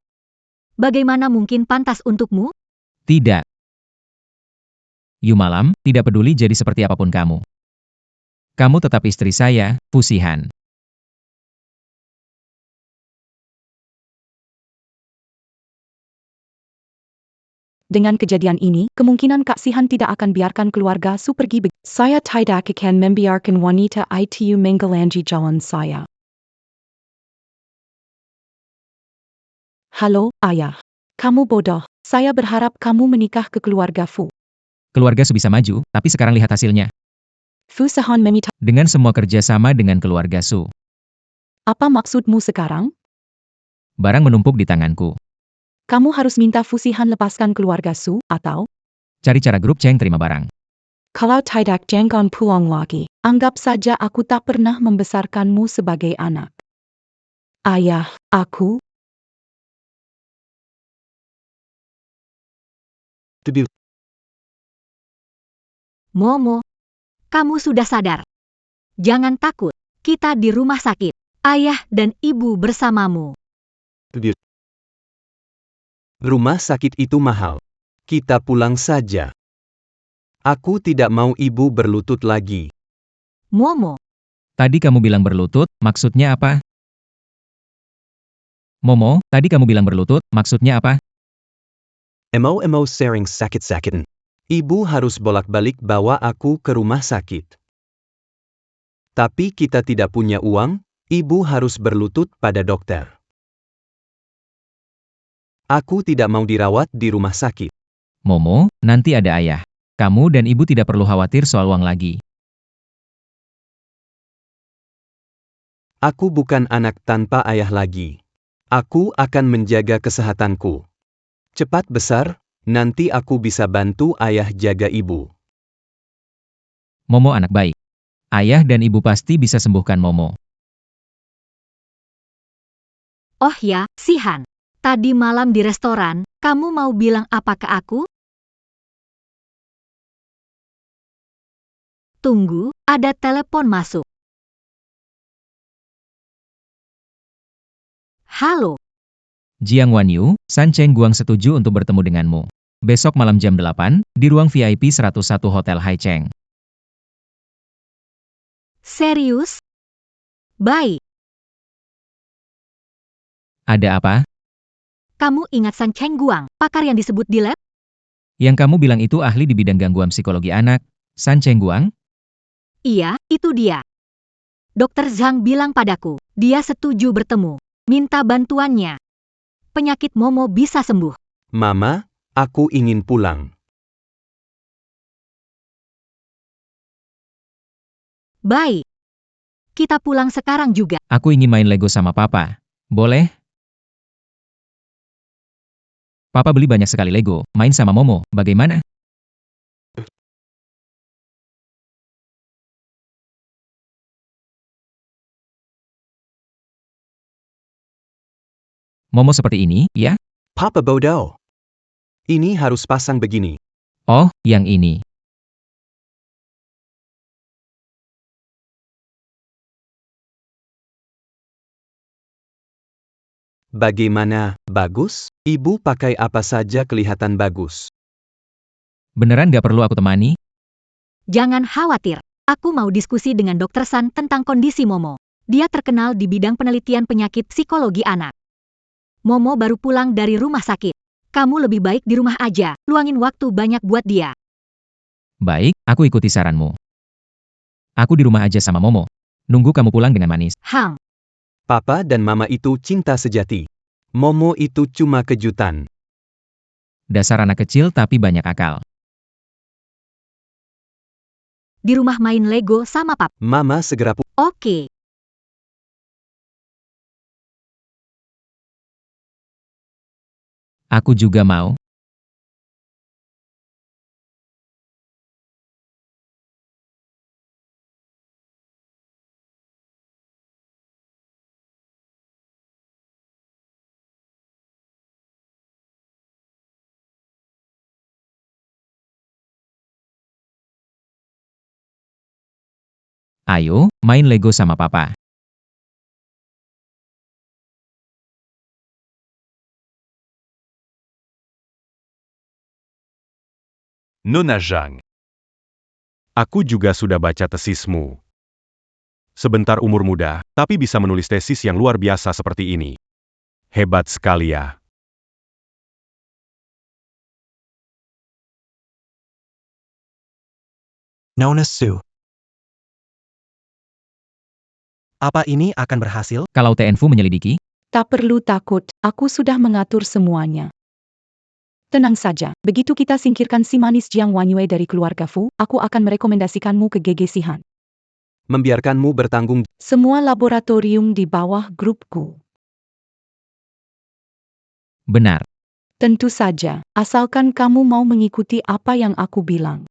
Bagaimana mungkin pantas untukmu? Tidak. Yu Malam, tidak peduli jadi seperti apapun kamu. Kamu tetap istri saya, Fu Sihan. Dengan kejadian ini, kemungkinan Kak Sihan tidak akan biarkan keluarga Su pergi. Saya tidak akan membiarkan wanita itu menggelangi jalan saya. Halo, Ayah. Kamu bodoh. Saya berharap kamu menikah ke keluarga Fu. Keluarga Su bisa maju, tapi sekarang lihat hasilnya. Fu Sihan meminta. Dengan semua kerjasama dengan keluarga Su. Apa maksudmu sekarang? Barang menumpuk di tanganku. Kamu harus minta Fu Sihan lepaskan keluarga Su, atau? Cari cara grup Cheng terima barang. Kalau tidak jangan pulang lagi. Anggap saja aku tak pernah membesarkanmu sebagai anak. Ayah, aku. Momo, kamu sudah sadar. Jangan takut, kita di rumah sakit. Ayah dan ibu bersamamu. Rumah sakit itu mahal. Kita pulang saja. Aku tidak mau ibu berlutut lagi. Momo, Tadi kamu bilang berlutut, maksudnya apa? Momo, tadi kamu bilang berlutut, maksudnya apa? Emo sering sakit-sakitan. Ibu harus bolak-balik bawa aku ke rumah sakit. Tapi kita tidak punya uang, ibu harus berlutut pada dokter. Aku tidak mau dirawat di rumah sakit. Momo, nanti ada ayah. Kamu dan ibu tidak perlu khawatir soal uang lagi. Aku bukan anak tanpa ayah lagi. Aku akan menjaga kesehatanku. Cepat besar, nanti aku bisa bantu ayah jaga ibu. Momo anak baik. Ayah dan ibu pasti bisa sembuhkan Momo. oh ya, Sihan. Tadi malam di restoran, kamu mau bilang apa ke aku? Tunggu, ada telepon masuk. Halo, Jiang Wanyu, San Cheng Guang setuju untuk bertemu denganmu. Besok malam jam 8, di ruang VIP 101 Hotel Hai Cheng. serius? Baik, Ada apa? kamu ingat San Cheng Guang, pakar yang disebut di lab? Yang kamu bilang itu ahli di bidang gangguan psikologi anak, San Cheng Guang? Iya, itu dia. Dokter Zhang bilang padaku, dia setuju bertemu, minta bantuannya. Penyakit Momo bisa sembuh. Mama, aku ingin pulang. Baik. Kita pulang sekarang juga. Aku ingin main Lego sama papa. Boleh? Papa beli banyak sekali Lego, main sama Momo, bagaimana? Momo seperti ini, ya? Papa bodoh. Ini harus pasang begini. Oh, yang ini. Bagaimana, bagus? Ibu pakai apa saja kelihatan bagus. Beneran gak perlu aku temani? Jangan khawatir. Aku mau diskusi dengan Dokter San tentang kondisi Momo. Dia terkenal di bidang penelitian penyakit psikologi anak. Momo baru pulang dari rumah sakit. Kamu lebih baik di rumah aja, luangin waktu banyak buat dia. Baik, aku ikuti saranmu. Aku di rumah aja sama Momo. Nunggu kamu pulang dengan manis. Hang, Papa dan Mama itu cinta sejati. Momo itu cuma kejutan. Dasar anak kecil tapi banyak akal. di rumah main Lego sama pap. Mama segera Oke. Aku juga mau. Ayo, main Lego sama papa. Nona Zhang. Aku juga sudah baca tesismu. Sebentar umur muda, tapi bisa menulis tesis yang luar biasa seperti ini. Hebat sekali ya. Nona Su. Apa ini akan berhasil? Kalau TNFU menyelidiki, Tak perlu takut, aku sudah mengatur semuanya. Tenang saja, begitu kita singkirkan si manis Jiang Wanyue dari keluarga Fu, aku akan merekomendasikanmu ke GG Sihan. membiarkanmu bertanggung. Semua laboratorium di bawah grupku. benar. Tentu saja, asalkan kamu mau mengikuti apa yang aku bilang.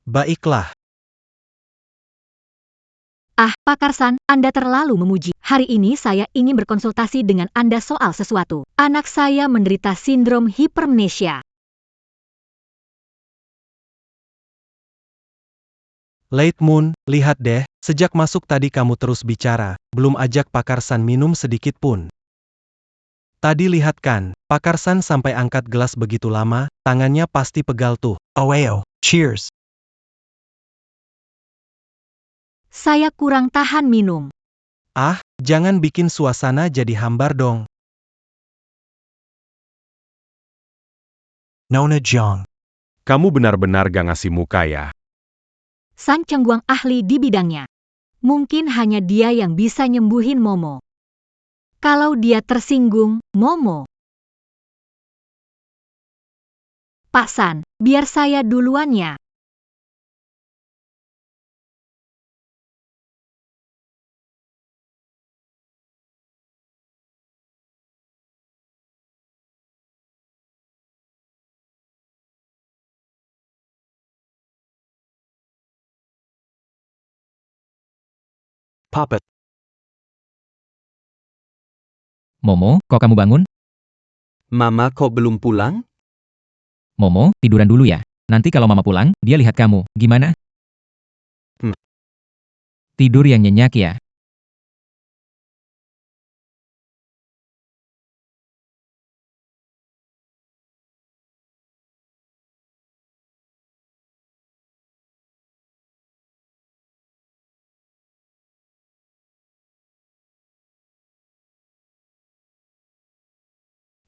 Baiklah. Ah, Pak Karsan, Anda terlalu memuji. Hari ini saya ingin berkonsultasi dengan Anda soal sesuatu. Anak saya menderita sindrom hipermnesia. Late Moon, lihat deh, sejak masuk tadi kamu terus bicara, belum ajak Pak Karsan minum sedikit pun. Tadi lihat kan, Pak Karsan sampai angkat gelas begitu lama, tangannya pasti pegal tuh. Aweo, cheers. Saya kurang tahan minum. Ah, jangan bikin suasana jadi hambar dong. Nona Zhang. Kamu benar-benar gak ngasih muka ya. San Chengguang ahli di bidangnya. Mungkin hanya dia yang bisa nyembuhin Momo. Kalau dia tersinggung, Momo. Pak San, biar saya duluan ya. Puppet. Momo, kok kamu bangun? Mama kok belum pulang? Momo, tiduran dulu ya. Nanti kalau mama pulang, dia lihat kamu. Gimana? Tidur yang nyenyak ya.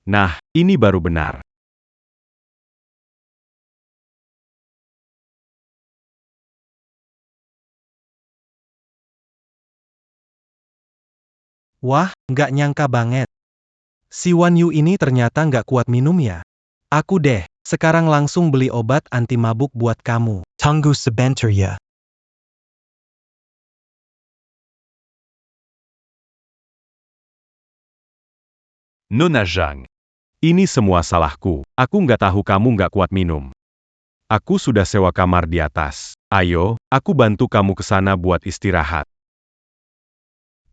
Nah, ini baru benar. Wah, nggak nyangka banget. Si Wan Yu ini ternyata nggak kuat minum ya. Aku deh, sekarang langsung beli obat anti mabuk buat kamu. Tunggu sebentar ya. Nona Zhang. Ini semua salahku. Aku nggak tahu kamu nggak kuat minum. Aku sudah sewa kamar di atas. Ayo, aku bantu kamu ke sana buat istirahat.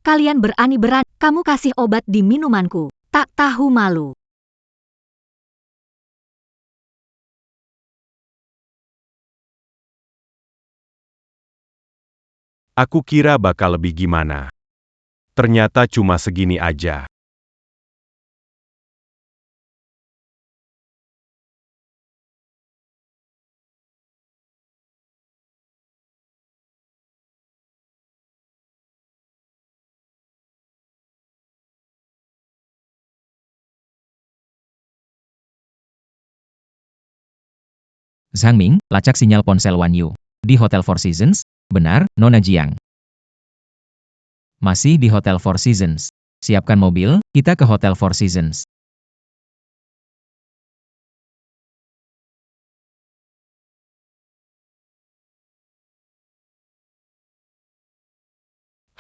Kalian berani-berani, kamu kasih obat di minumanku. Tak tahu malu. Aku kira bakal lebih gimana. Ternyata cuma segini aja. Zhang Ming, lacak sinyal ponsel Wan Yu. Di Hotel Four Seasons? Benar, Nona Jiang. Masih di Hotel Four Seasons. Siapkan mobil, kita ke Hotel Four Seasons.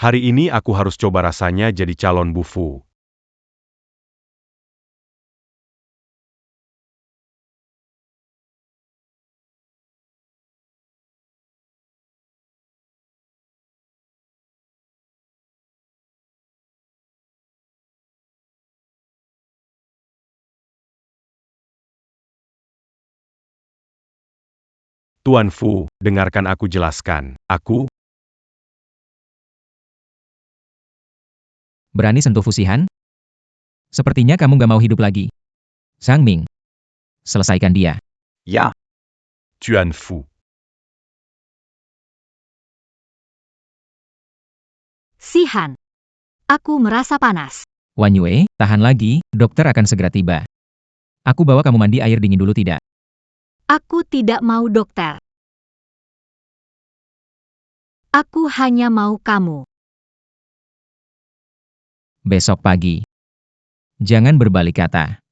Hari ini aku harus coba rasanya jadi calon bufu. Tuan Fu, dengarkan aku jelaskan. Aku Berani sentuh Fusihan? Sepertinya kamu gak mau hidup lagi. Sang Ming. Selesaikan dia. Ya, Tuan Fu. Sihan. Aku merasa panas. Wan Yue, tahan lagi, dokter akan segera tiba. Aku bawa kamu mandi air dingin dulu tidak? Aku tidak mau dokter. Aku hanya mau kamu. Besok pagi. Jangan berbalik kata.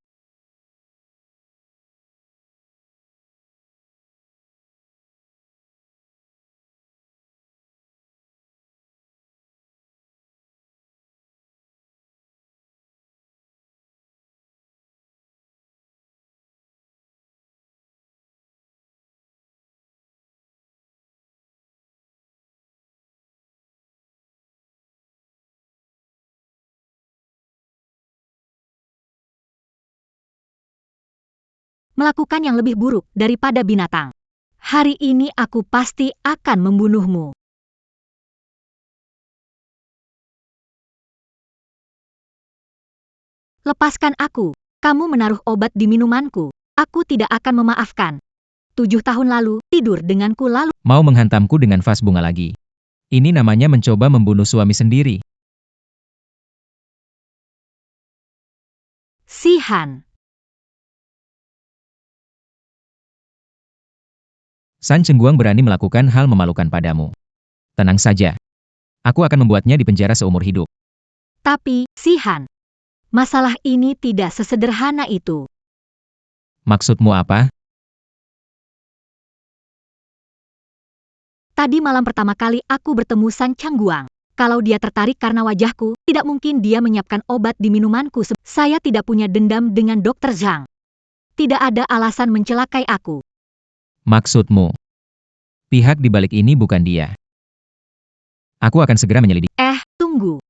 Melakukan yang lebih buruk daripada binatang. Hari ini aku pasti akan membunuhmu. Lepaskan aku. Kamu menaruh obat di minumanku. Aku tidak akan memaafkan. 7 tahun lalu, tidur denganku lalu. Mau menghantamku dengan vas bunga lagi. Ini namanya mencoba membunuh suami sendiri. Sihan. San Chengguang berani melakukan hal memalukan padamu. Tenang saja. Aku akan membuatnya di penjara seumur hidup. Tapi, Sihan. Masalah ini tidak sesederhana itu. Maksudmu apa? Tadi malam pertama kali aku bertemu San Chengguang. Kalau dia tertarik karena wajahku, tidak mungkin dia menyiapkan obat di minumanku. Saya tidak punya dendam dengan Dr. Zhang. Tidak ada alasan mencelakai aku. Maksudmu? Pihak di balik ini bukan dia. Aku akan segera menyelidiki. Tunggu.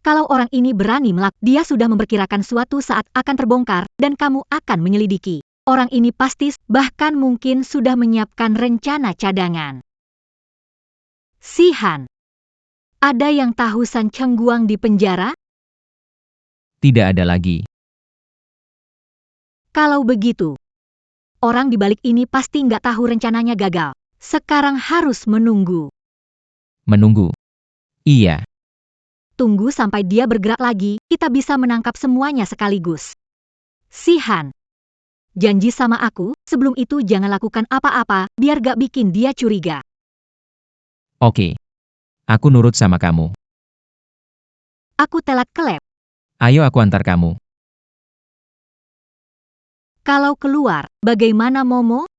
Kalau orang ini berani dia sudah memperkirakan suatu saat akan terbongkar, dan kamu akan menyelidiki. Orang ini pasti, bahkan mungkin sudah menyiapkan rencana cadangan. Sihan. Ada yang tahu San Chengguang di penjara? Tidak ada lagi. Kalau begitu, orang di balik ini pasti nggak tahu rencananya gagal. Sekarang harus menunggu. Menunggu. Iya. Tunggu sampai dia bergerak lagi, kita bisa menangkap semuanya sekaligus. Sihan. Janji sama aku, sebelum itu jangan lakukan apa-apa, biar gak bikin dia curiga. Oke. Aku nurut sama kamu. Aku telat ke lab. Ayo aku antar kamu. Kalau keluar, bagaimana Momo?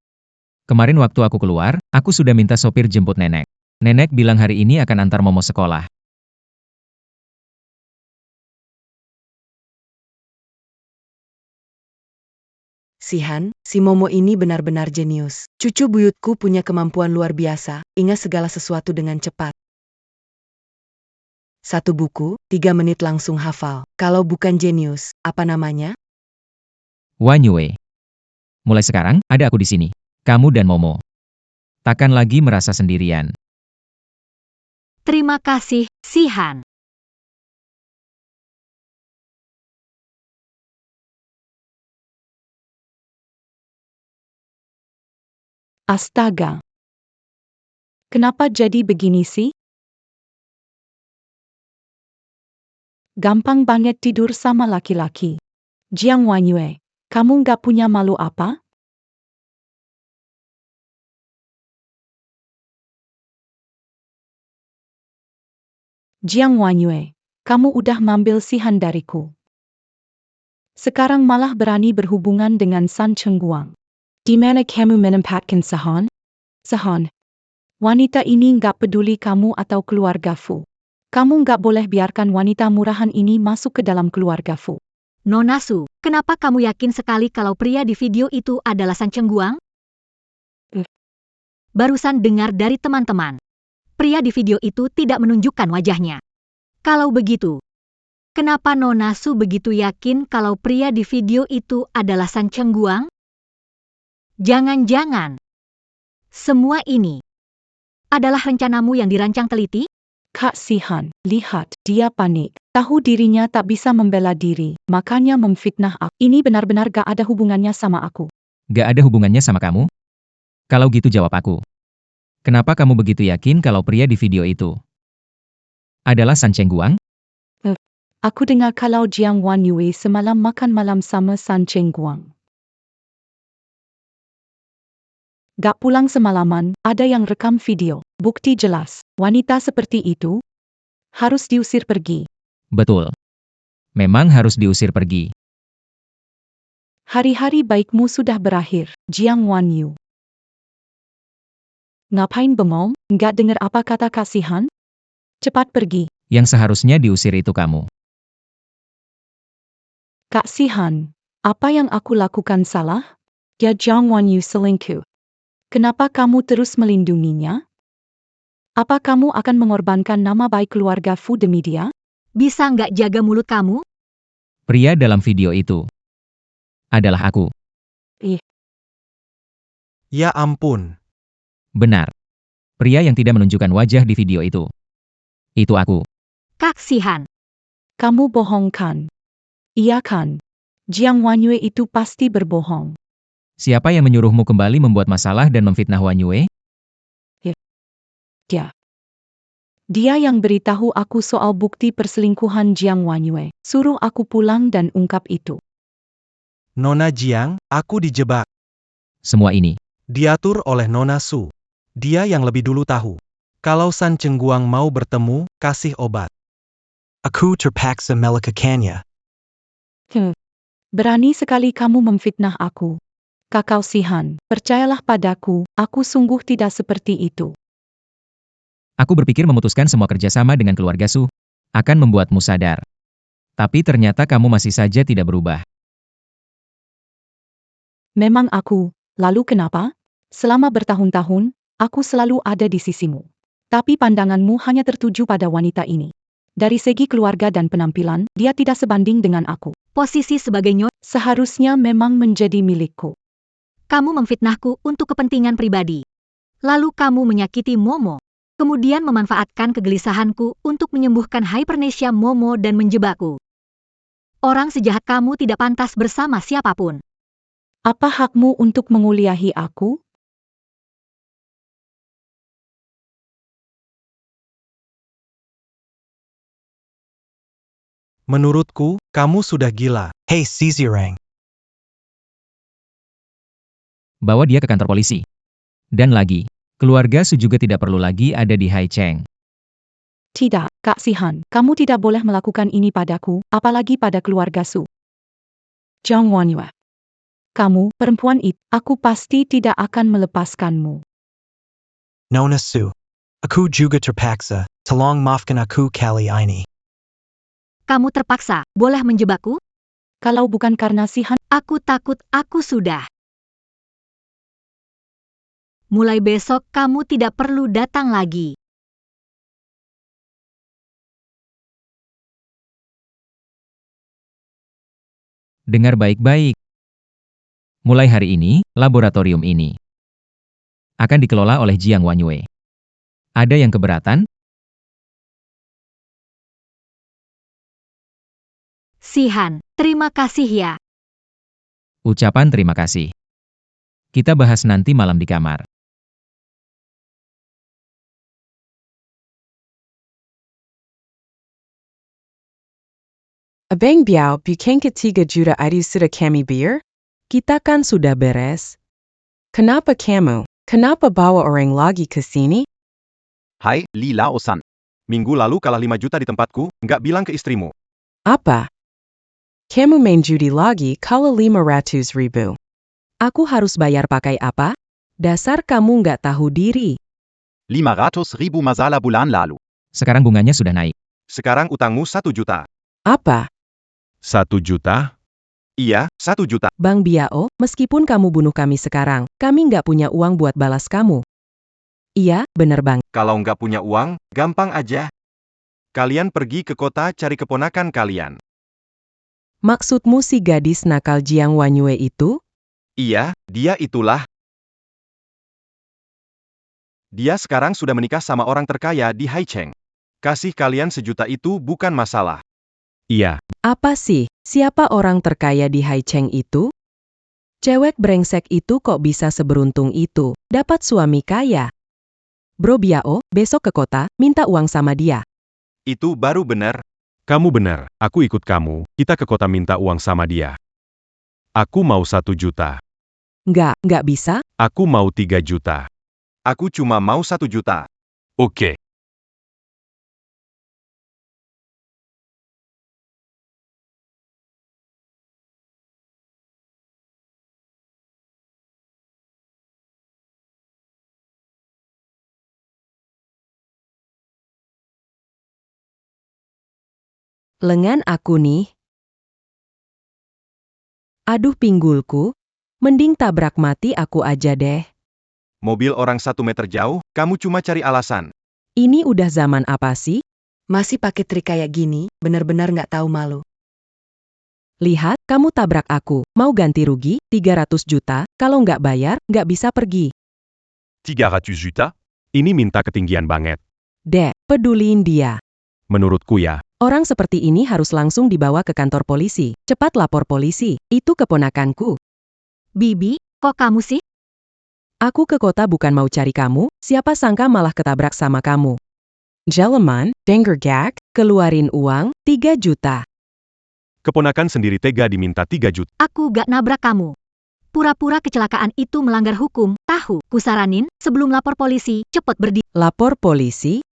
Kemarin waktu aku keluar, aku sudah minta sopir jemput nenek. Nenek bilang hari ini akan antar Momo sekolah. Sihan, si Momo ini benar-benar jenius. Cucu buyutku punya kemampuan luar biasa, ingat segala sesuatu dengan cepat. 1 buku, 3 menit langsung hafal. Kalau bukan jenius, apa namanya? Wan Yue. Mulai sekarang, ada aku di sini. Kamu dan Momo. Takkan lagi merasa sendirian. Terima kasih, Sihan. Astaga. Kenapa jadi begini sih? Gampang banget tidur sama laki-laki. Jiang Wanyue, kamu nggak punya malu apa? Jiang Wanyue, kamu udah ngambil Sihan dariku. Sekarang malah berani berhubungan dengan San Chengguang. Di mana kamu menempatkan Sahon? Sahon, wanita ini nggak peduli kamu atau keluarga Fu. Kamu nggak boleh biarkan wanita murahan ini masuk ke dalam keluarga Fu. Nona Su, kenapa kamu yakin sekali kalau pria di video itu adalah San Chengguang? Barusan dengar dari teman-teman. Pria di video itu tidak menunjukkan wajahnya. Kalau begitu, kenapa Nona Su begitu yakin kalau pria di video itu adalah San Chengguang? Jangan-jangan semua ini adalah rencanamu yang dirancang teliti? Kak Sihan, lihat, dia panik. Tahu dirinya tak bisa membela diri, makanya memfitnah aku. Ini benar-benar gak ada hubungannya sama aku. Gak ada hubungannya sama kamu? Kalau gitu jawab aku. Kenapa kamu begitu yakin kalau pria di video itu adalah San Chengguang? Aku dengar kalau Jiang Wanyue semalam makan malam sama San Chengguang. Gak pulang semalaman, ada yang rekam video. Bukti jelas, wanita seperti itu harus diusir pergi. Betul. Memang harus diusir pergi. Hari-hari baikmu sudah berakhir, Jiang Wanyu. Ngapain bengong? Nggak dengar apa kata Kak Sihan? Cepat pergi. Yang seharusnya diusir itu kamu. Kak Sihan, apa yang aku lakukan salah? Ya Jiang Wanyu selingkuh. Kenapa kamu terus melindunginya? Apa kamu akan mengorbankan nama baik keluarga Fu demi dia? Bisa nggak jaga mulut kamu? Pria dalam video itu adalah aku. Ya ampun. Benar. Pria yang tidak menunjukkan wajah di video itu. Itu aku. Kak Sihan, Kamu bohong kan? Iya kan? Jiang Wanyue itu pasti berbohong. Siapa yang menyuruhmu kembali membuat masalah dan memfitnah Wanyue? Dia yang beritahu aku soal bukti perselingkuhan Jiang Wanyue. Suruh aku pulang dan ungkap itu. Nona Jiang, aku dijebak. Semua ini. Diatur oleh Nona Su. Dia yang lebih dulu tahu. Kalau San Chengguang mau bertemu, kasih obat. Aku terpaksa melakukannya. Berani sekali kamu memfitnah aku. Kakao Sihan, percayalah padaku, aku sungguh tidak seperti itu. Aku berpikir memutuskan semua kerjasama dengan keluarga Su akan membuatmu sadar. Tapi ternyata kamu masih saja tidak berubah. Memang aku, lalu kenapa? Selama bertahun-tahun, aku selalu ada di sisimu. Tapi pandanganmu hanya tertuju pada wanita ini. Dari segi keluarga dan penampilan, dia tidak sebanding dengan aku. posisi sebagai nyonya, Seharusnya memang menjadi milikku. kamu memfitnahku untuk kepentingan pribadi. Lalu kamu menyakiti Momo. Kemudian memanfaatkan kegelisahanku untuk menyembuhkan hypernesia Momo dan menjebakku. Orang sejahat kamu tidak pantas bersama siapapun. Apa hakmu untuk menguliahi aku? Menurutku, kamu sudah gila. Hey Zizirang. Bawa dia ke kantor polisi. Dan lagi, keluarga Su juga tidak perlu lagi ada di Haicheng. Tidak, Kak Sihan, kamu tidak boleh melakukan ini padaku, apalagi pada keluarga Su. Jiang Wanyue. Kamu, perempuan itu, aku pasti tidak akan melepaskanmu. Nona Su. Aku juga terpaksa. Tolong maafkan aku kali ini. Kamu terpaksa, boleh menjebakku? Kalau bukan karena Sihan, Aku takut aku sudah. Mulai besok kamu tidak perlu datang lagi. Dengar baik-baik. Mulai hari ini, laboratorium ini akan dikelola oleh Jiang Wanyue. Ada yang keberatan? Sihan, terima kasih ya. Ucapan terima kasih. Kita bahas nanti malam di kamar. Abang Biao, bukan ketiga juta itu sudah kami bayar? Kita kan sudah beres. Kenapa kamu? Kenapa bawa orang lagi ke sini? Hai, Li Lao-san. Minggu lalu kalah 5 juta di tempatku, nggak bilang ke istrimu. Apa? Kamu main judi lagi kalau 500.000. Aku harus bayar pakai apa? Dasar kamu nggak tahu diri. 500.000 masalah bulan lalu. Sekarang bunganya sudah naik. Sekarang utangmu 1 juta. Apa? 1 juta? Iya, 1 juta. Bang Biao, meskipun kamu bunuh kami sekarang, kami nggak punya uang buat balas kamu. Iya, bener Bang. Kalau nggak punya uang, gampang aja. Kalian pergi ke kota cari keponakan kalian. Maksudmu si gadis nakal Jiang Wanyue itu? Iya, dia itulah. Dia sekarang sudah menikah sama orang terkaya di Haicheng. Kasih kalian 1 juta itu bukan masalah. Iya, Apa sih? Siapa orang terkaya di Haicheng itu? Cewek brengsek itu kok bisa seberuntung itu, dapat suami kaya. Bro Biao, besok ke kota, minta uang sama dia. Itu baru benar. kamu benar. Aku ikut kamu. Kita ke kota minta uang sama dia. Aku mau 1 juta. Nggak bisa? Aku mau 3 juta. Aku cuma mau 1 juta. Oke. Lengan aku nih. Aduh pinggulku. Mending tabrak mati aku aja deh. Mobil orang 1 meter jauh, kamu cuma cari alasan. Ini udah zaman apa sih? Masih pakai trik kayak gini, benar-benar nggak tahu malu. Lihat, kamu tabrak aku. Mau ganti rugi, 300 juta. Kalau nggak bayar, nggak bisa pergi. 300 juta? Ini minta ketinggian banget. Dek, peduliin dia. Menurutku ya. Orang seperti ini harus langsung dibawa ke kantor polisi. Cepat lapor polisi. Itu keponakanku. Bibi, kok kamu sih? Aku ke kota bukan mau cari kamu, siapa sangka malah ketabrak sama kamu. Jeleman, dengergak, keluarin uang, 3 juta. Keponakan sendiri tega diminta 3 juta. Aku gak nabrak kamu. Pura-pura kecelakaan itu melanggar hukum, tahu? Kusaranin, sebelum lapor polisi, cepet berdiri. Lapor polisi?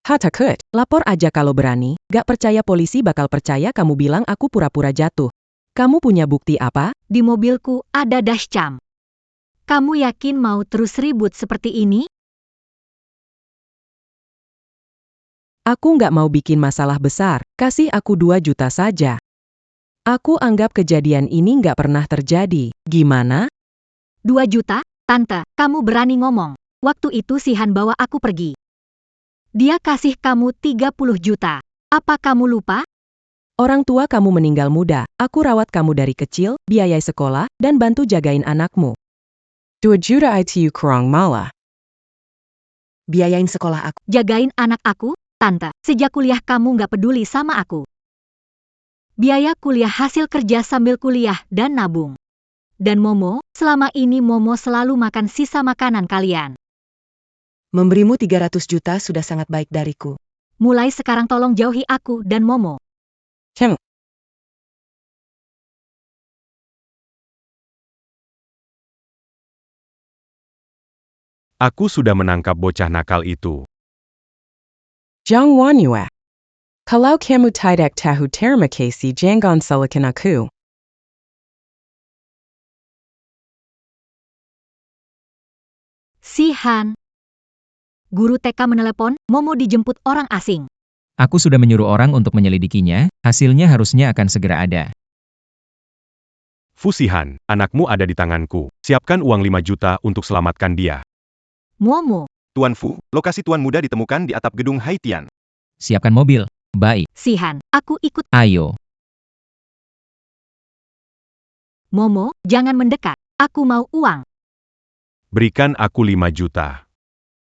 Hatakut, lapor aja kalau berani. Gak percaya polisi bakal percaya kamu bilang aku pura-pura jatuh. Kamu punya bukti apa? Di mobilku ada dashcam. Kamu yakin mau terus ribut seperti ini? Aku nggak mau bikin masalah besar, kasih aku 2 juta saja. Aku anggap kejadian ini nggak pernah terjadi, gimana? 2 juta? Tante, kamu berani ngomong. Waktu itu Sihan bawa aku pergi. Dia kasih kamu 30 juta. Apa kamu lupa? Orang tua kamu meninggal muda, aku rawat kamu dari kecil, biayai sekolah, dan bantu jagain anakmu. 2 juta itu kurang malah. Biayain sekolah aku. Jagain anak aku? Tante, sejak kuliah kamu nggak peduli sama aku. Biaya kuliah hasil kerja sambil kuliah dan nabung. Dan Momo, selama ini Momo selalu makan sisa makanan kalian. Memberimu 300 juta sudah sangat baik dariku. Mulai sekarang tolong jauhi aku dan Momo. Cem. Aku sudah menangkap bocah nakal itu. Jiang Wanyue. Kalau kamu tidak tahu terima kasih jangan salahkan aku. Sihan. Guru TK menelepon, Momo dijemput orang asing. Aku sudah menyuruh orang untuk menyelidikinya, hasilnya harusnya akan segera ada. Fusihan, anakmu ada di tanganku. Siapkan uang 5 juta untuk selamatkan dia. Momo. Tuan Fu, lokasi Tuan Muda ditemukan di atap gedung Haitian. Siapkan mobil. Baik, Sihan, aku ikut. ayo. Momo, jangan mendekat. Aku mau uang. Berikan aku 5 juta.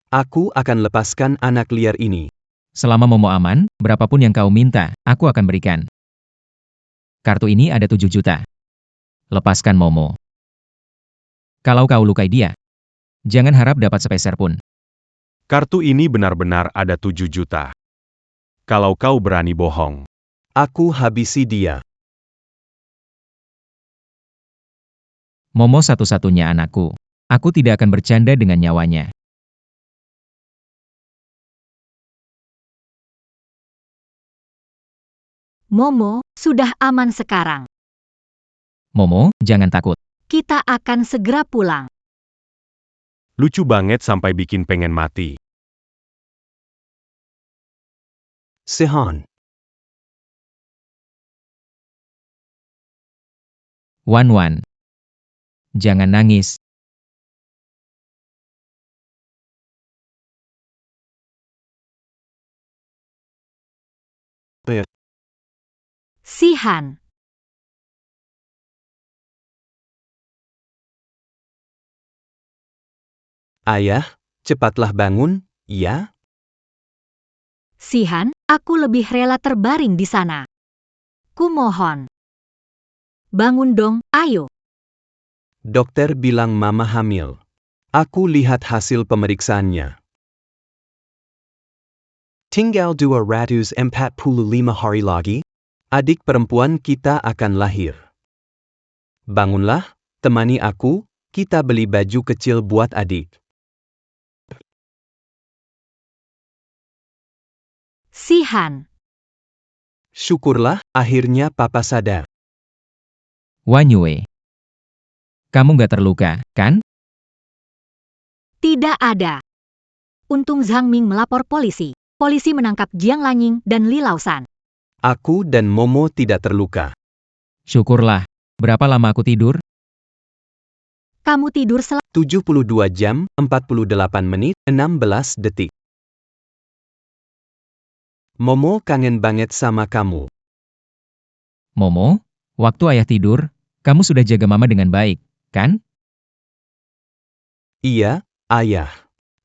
Aku akan lepaskan anak liar ini. Selama Momo aman, berapapun yang kau minta, aku akan berikan. Kartu ini ada 7 juta. Lepaskan Momo. Kalau kau lukai dia, jangan harap dapat sepeser pun. Kartu ini benar-benar ada 7 juta. Kalau kau berani bohong, Aku habisi dia. Momo satu-satunya anakku. Aku tidak akan bercanda dengan nyawanya. Momo, sudah aman sekarang. Momo, jangan takut. Kita akan segera pulang. Lucu banget sampai bikin pengen mati. Sehan. Wan. Jangan nangis. Sihan. Ayah, cepatlah bangun, ya? Sihan, aku lebih rela terbaring di sana. Kumohon. Bangun dong, ayo. Dokter bilang mama hamil. Aku lihat hasil pemeriksaannya. Tinggal 245 hari lagi, adik perempuan kita akan lahir. Bangunlah, temani aku, kita beli baju kecil buat adik. Sihan. Syukurlah, akhirnya papa sadar. Wanyue. Kamu nggak terluka, kan? Tidak ada. Untung Zhang Ming melapor polisi. Polisi menangkap Jiang Lanying dan Li Laosan. Aku dan Momo tidak terluka. Syukurlah. Berapa lama aku tidur? Kamu tidur 72 jam, 48 menit, 16 detik. Momo kangen banget sama kamu. Momo, waktu ayah tidur, kamu sudah jaga mama dengan baik, kan? Iya, ayah.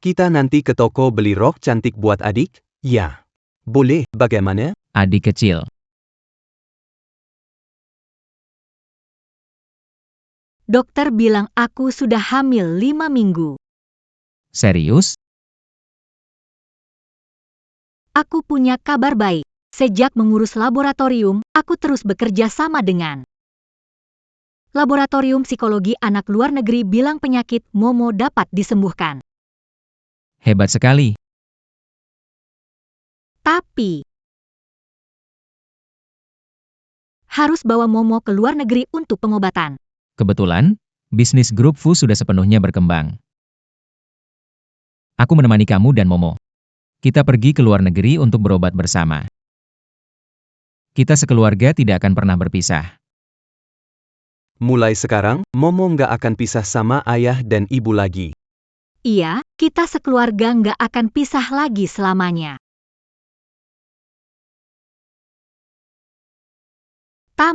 Kita nanti ke toko beli rok cantik buat adik, ya. Boleh, bagaimana? Adik kecil. Dokter bilang aku sudah hamil 5 minggu. Serius? Aku punya kabar baik. Sejak mengurus laboratorium, aku terus bekerja sama dengan Laboratorium Psikologi Anak Luar Negeri bilang penyakit Momo dapat disembuhkan. Hebat sekali. Tapi harus bawa Momo ke luar negeri untuk pengobatan. Kebetulan, bisnis grup Fu sudah sepenuhnya berkembang. Aku menemani kamu dan Momo. Kita pergi ke luar negeri untuk berobat bersama. Kita sekeluarga tidak akan pernah berpisah. Mulai sekarang, Momo nggak akan pisah sama ayah dan ibu lagi. Iya, kita sekeluarga nggak akan pisah lagi selamanya.